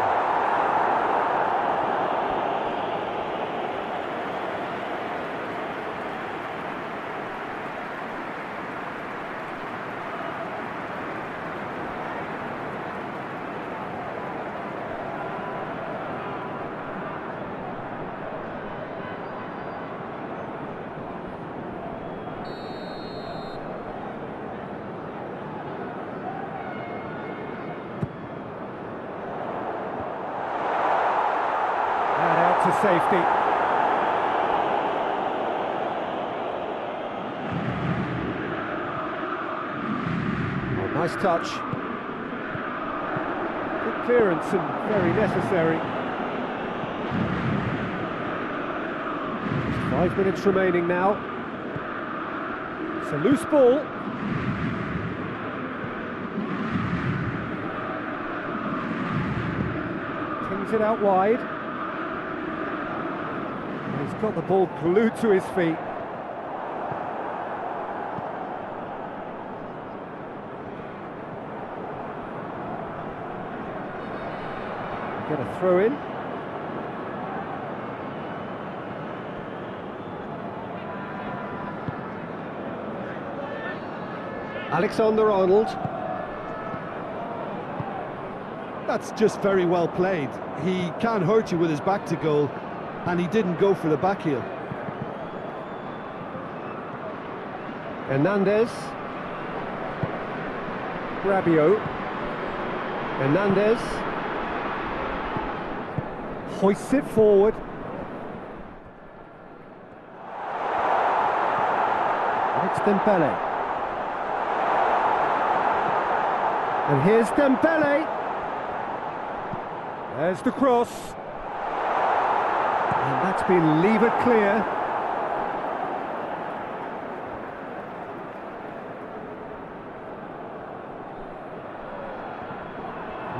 To safety. Oh, nice touch. Good clearance and very necessary. Just 5 minutes remaining now. It's a loose ball. Kings it out wide. He's got the ball glued to his feet. Get a throw in. Alexander-Arnold. That's just very well played. He can't hurt you with his back to goal, and he didn't go for the back heel. Hernandez. Rabiot. Hernandez. Hoists it forward. And it's Dembele. And here's Dembele. There's the cross. And that's been levered clear.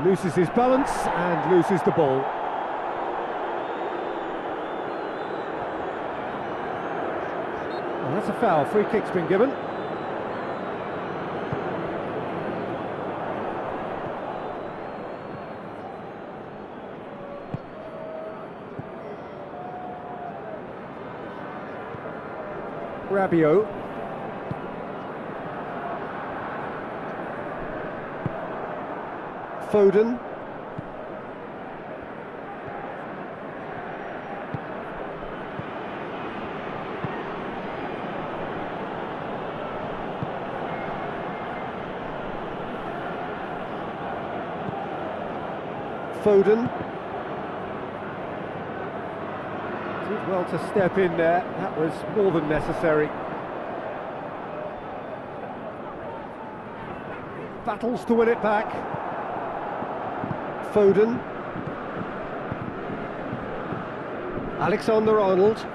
Loses his balance and loses the ball. Well, that's a foul. Free kick's been given. Rabiot. Foden. Foden. Did well to step in there, that was more than necessary. Battles to win it back. Foden. Alexander-Arnold.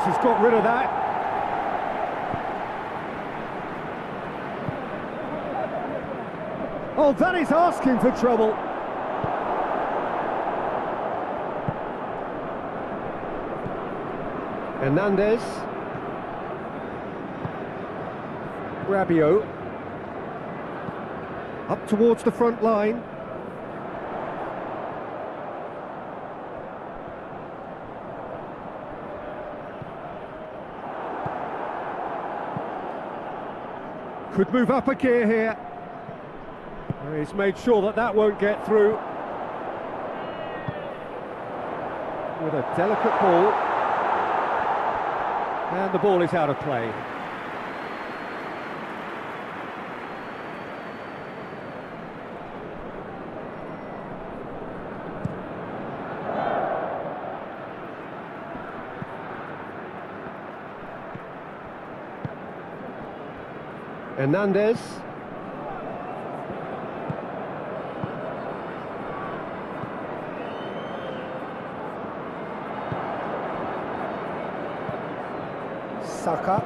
He's got rid of that. Oh, that is asking for trouble. Hernandez. Rabiot. Up towards the front line. Could move up a gear here. He's made sure that that won't get through. With a delicate ball. And the ball is out of play. Hernandez. Saka.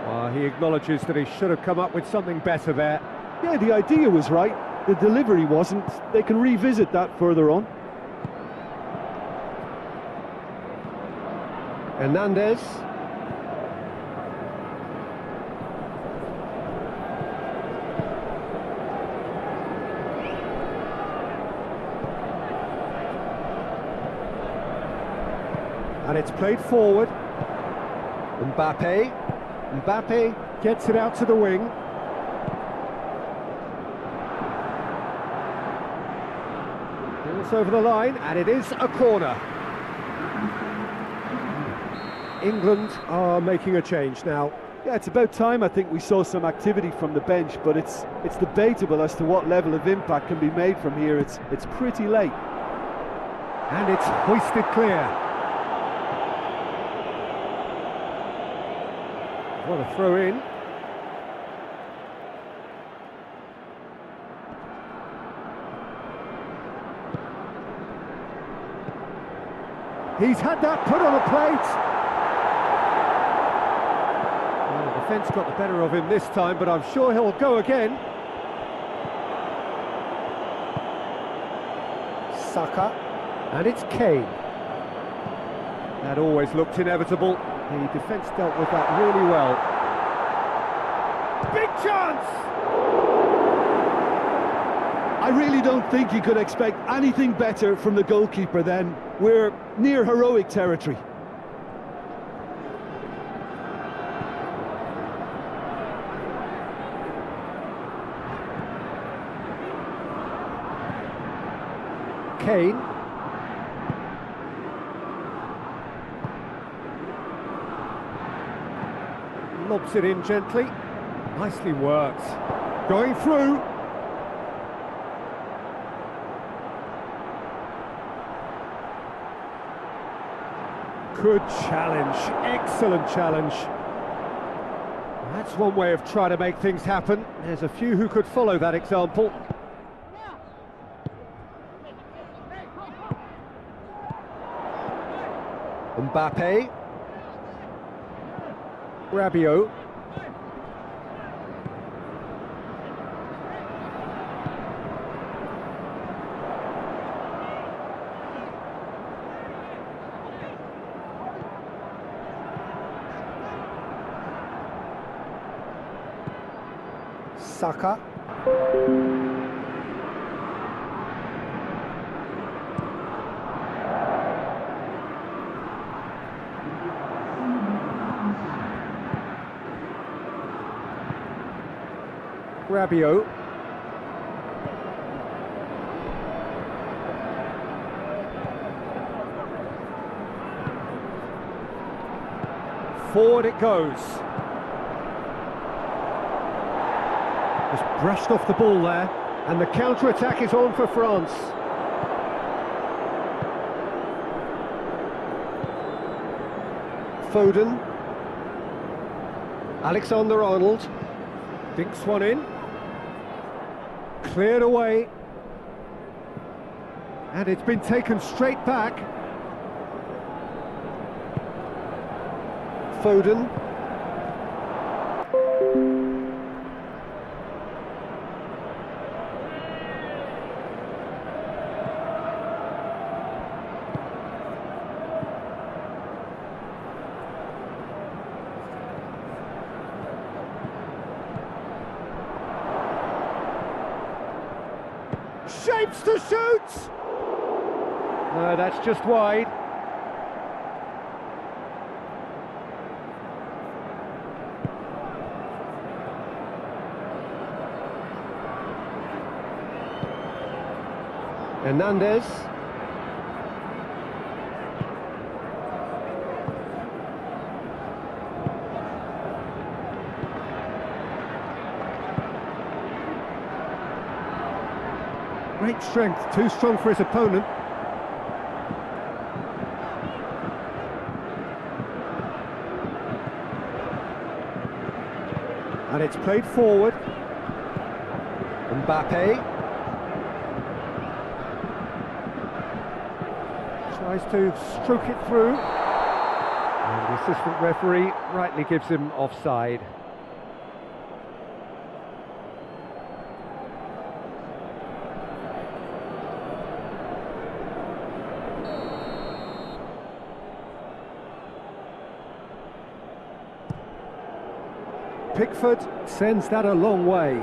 Well, he acknowledges that he should have come up with something better there. Yeah, the idea was right, the delivery wasn't. They can revisit that further on. Hernandez. And it's played forward. Mbappe. Mbappe gets it out to the wing. Ball's over the line, and it is a corner. England are making a change now. Yeah, it's about time I think we saw some activity from the bench, but it's debatable as to what level of impact can be made from here. It's pretty late. And it's hoisted clear. What a throw in. He's had that put on a plate. Defence got the better of him this time, but I'm sure he'll go again. Saka. And it's Kane. That always looked inevitable. The defence dealt with that really well. Big chance! I really don't think you could expect anything better from the goalkeeper then. We're near heroic territory. Kane. Lobs it in gently. Nicely worked. Going through. Good challenge. Excellent challenge. That's one way of trying to make things happen. There's a few who could follow that example. Mbappe. Rabiot. Saka. Rabiot. Forward it goes. Just brushed off the ball there, and the counter-attack is on for France. Foden. Alexander-Arnold. Dinks one in. Cleared away. And it's been taken straight back. Foden. Shapes to shoot! No, that's just wide. Hernandez. Great strength, too strong for his opponent. And it's played forward. Mbappe. Tries to stroke it through. And the assistant referee rightly gives him offside. Pickford sends that a long way.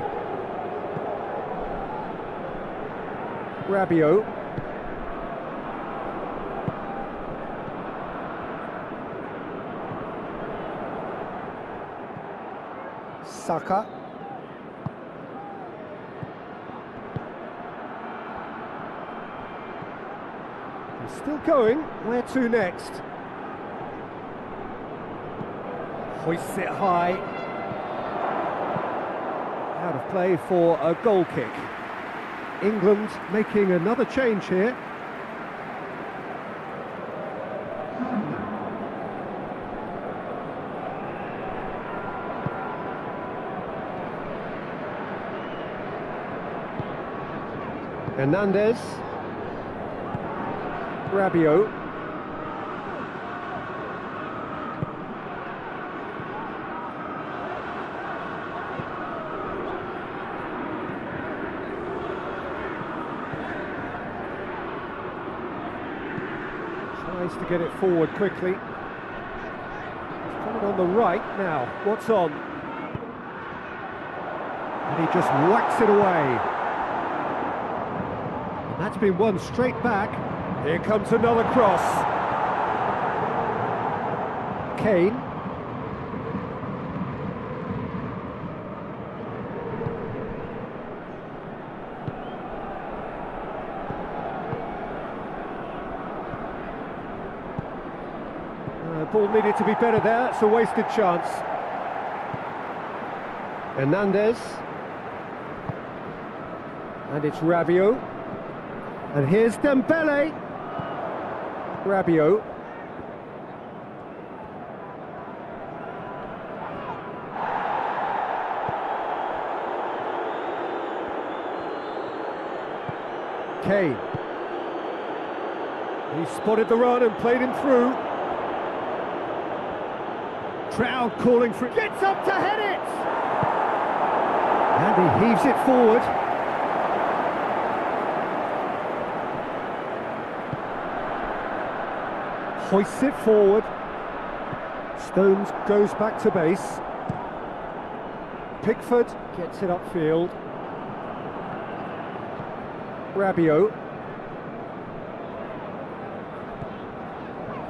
Rabiot. Saka. He's still going. Where to next? Hoists it high. Out of play for a goal kick. England making another change here. Hernandez. Rabiot. Tries to get it forward quickly. He's coming on the right now. What's on? And he just whacks it away. That's been won straight back. Here comes another cross. Kane. Ball needed to be better there. It's a wasted chance. Hernandez. And it's Rabiot. And here's Dembele. Rabiot. Kane. He spotted the run and played him through. Crowd calling for it. Gets up to head it! And he heaves it forward. Hoists it forward. Stones goes back to base. Pickford gets it upfield. Rabiot.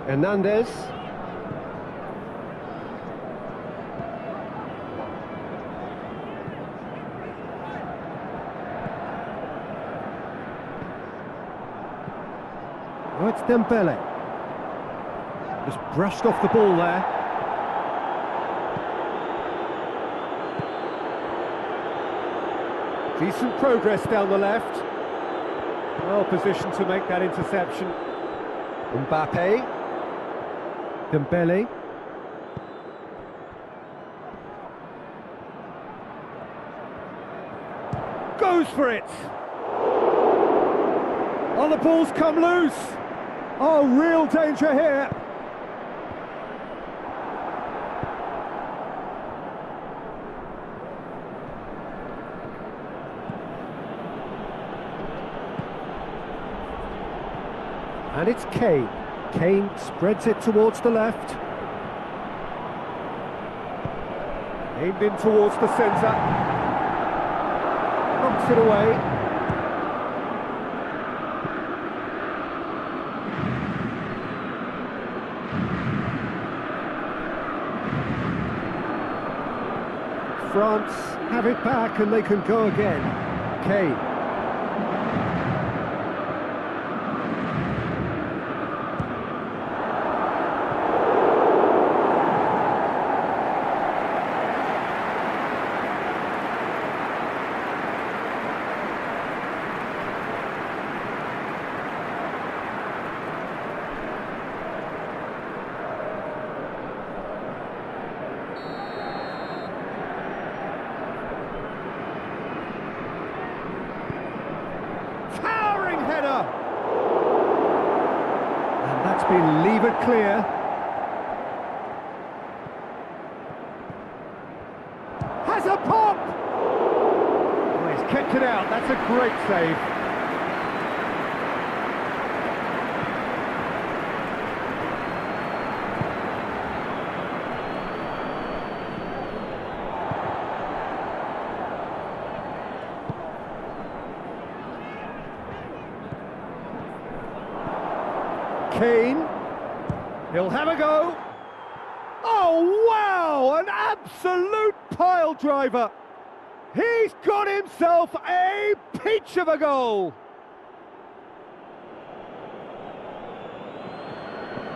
Hernandez. Oh, it's Dembele. Just brushed off the ball there. Decent progress down the left. Well positioned to make that interception. Mbappe. Dembele. Goes for it. Oh, the ball's come loose. Oh, real danger here. And it's Kane. Kane spreads it towards the left. Aimed in towards the centre. Knocks it away. France have it back and they can go again. Kane. Header, and that's been levered clear. Has a pop. Oh, he's kept it out. That's a great save. Kane, he'll have a go. Oh wow, an absolute pile driver. He's got himself a peach of a goal.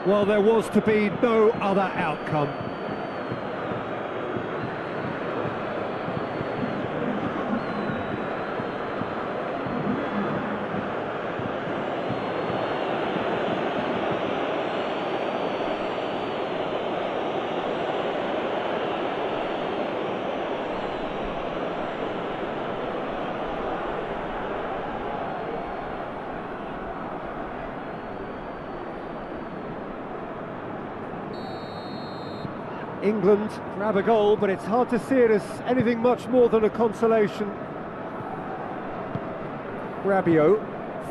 Well, there was to be no other outcome. England grab a goal, but it's hard to see it as anything much more than a consolation. Rabiot,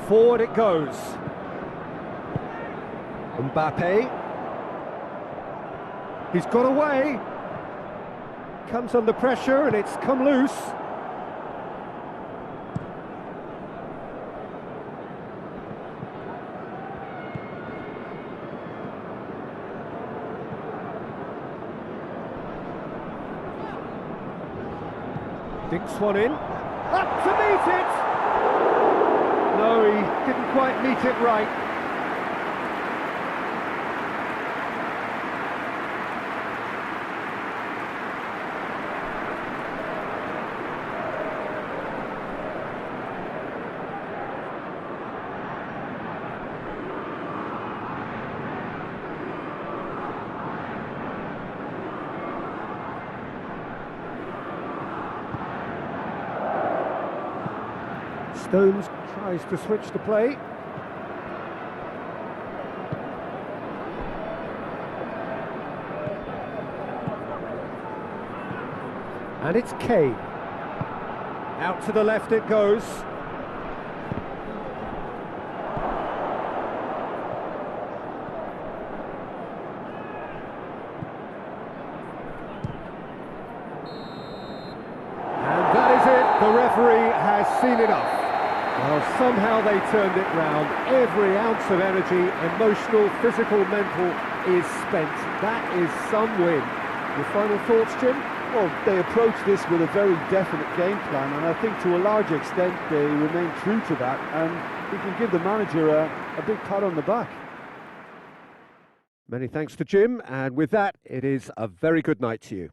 forward it goes. Mbappe. He's got away. Comes under pressure and it's come loose. Dinks one in, up to meet it! No, he didn't quite meet it right. Stones tries to switch the play. And it's Kane. Out to the left it goes. The referee has seen enough. Well, somehow they turned it round. Every ounce of energy, emotional, physical, mental, is spent. That is some win. Your final thoughts, Jim? Well, they approached this with a very definite game plan, and I think to a large extent they remain true to that, and we can give the manager a big pat on the back. Many thanks to Jim, and with that, it is a very good night to you.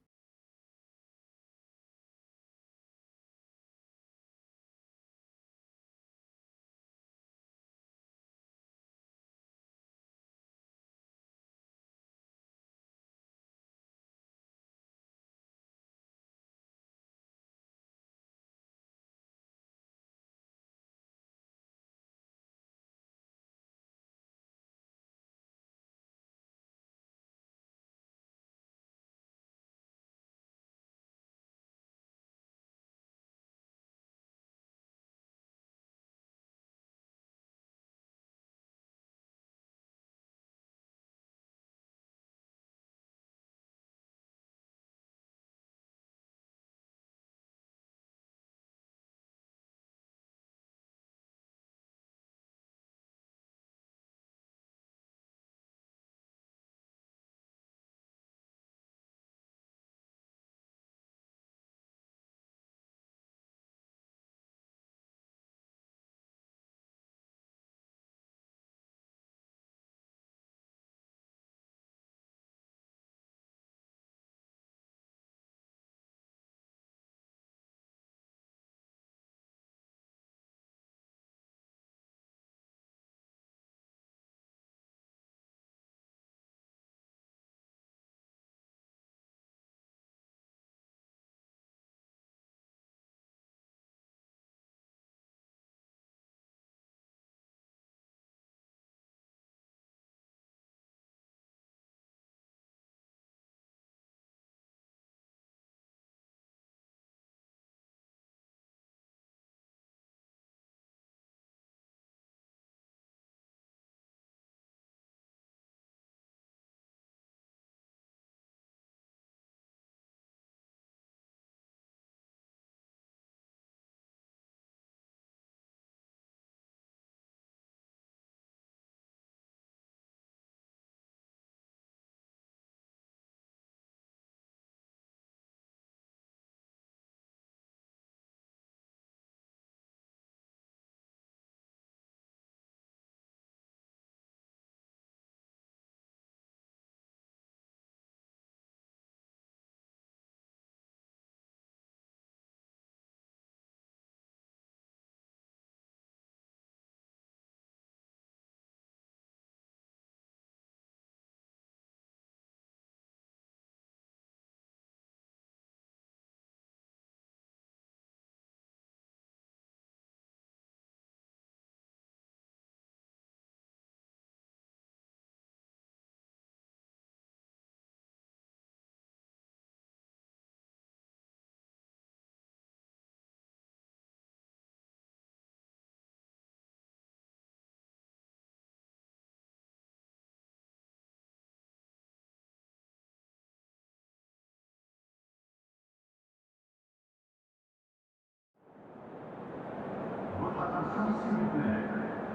Votre attention s'il vous plaît.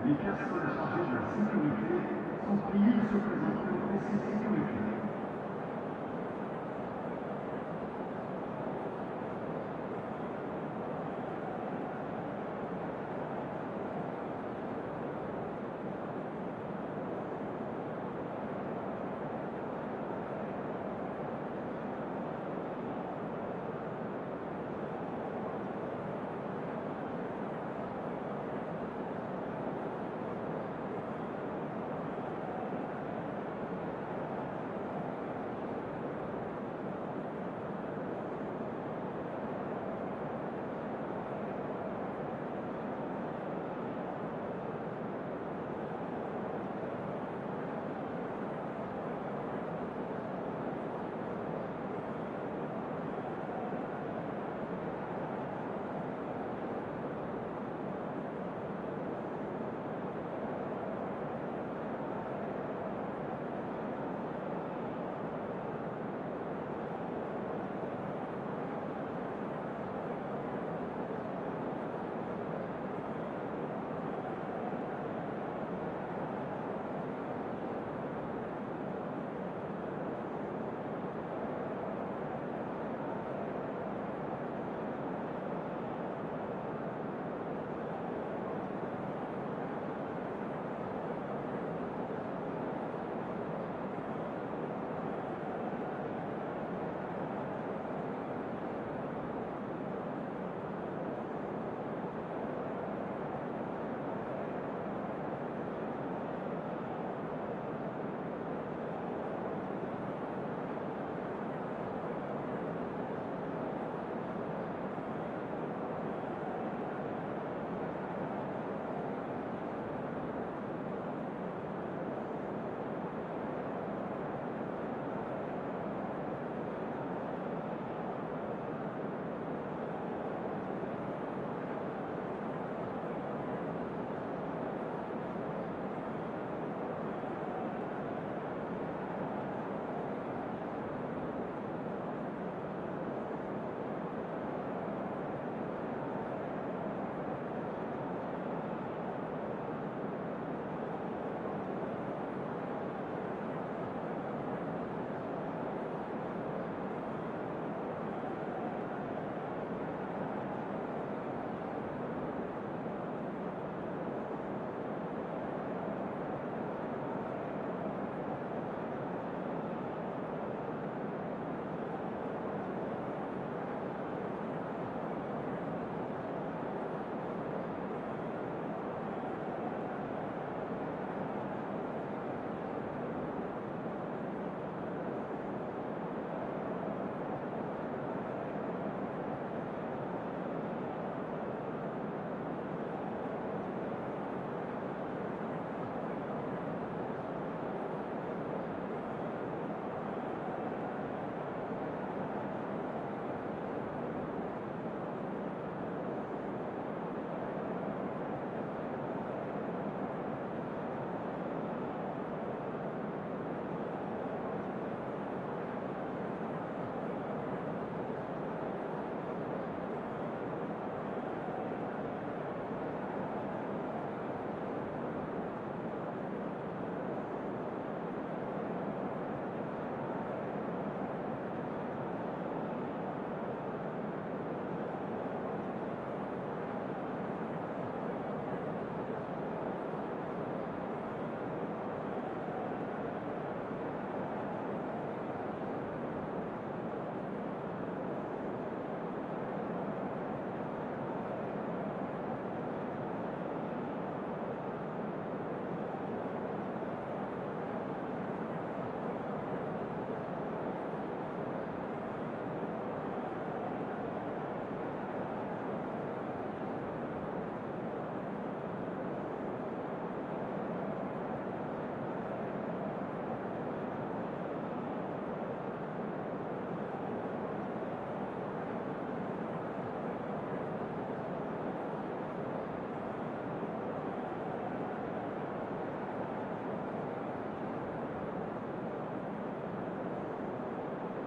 Les personnes chargées de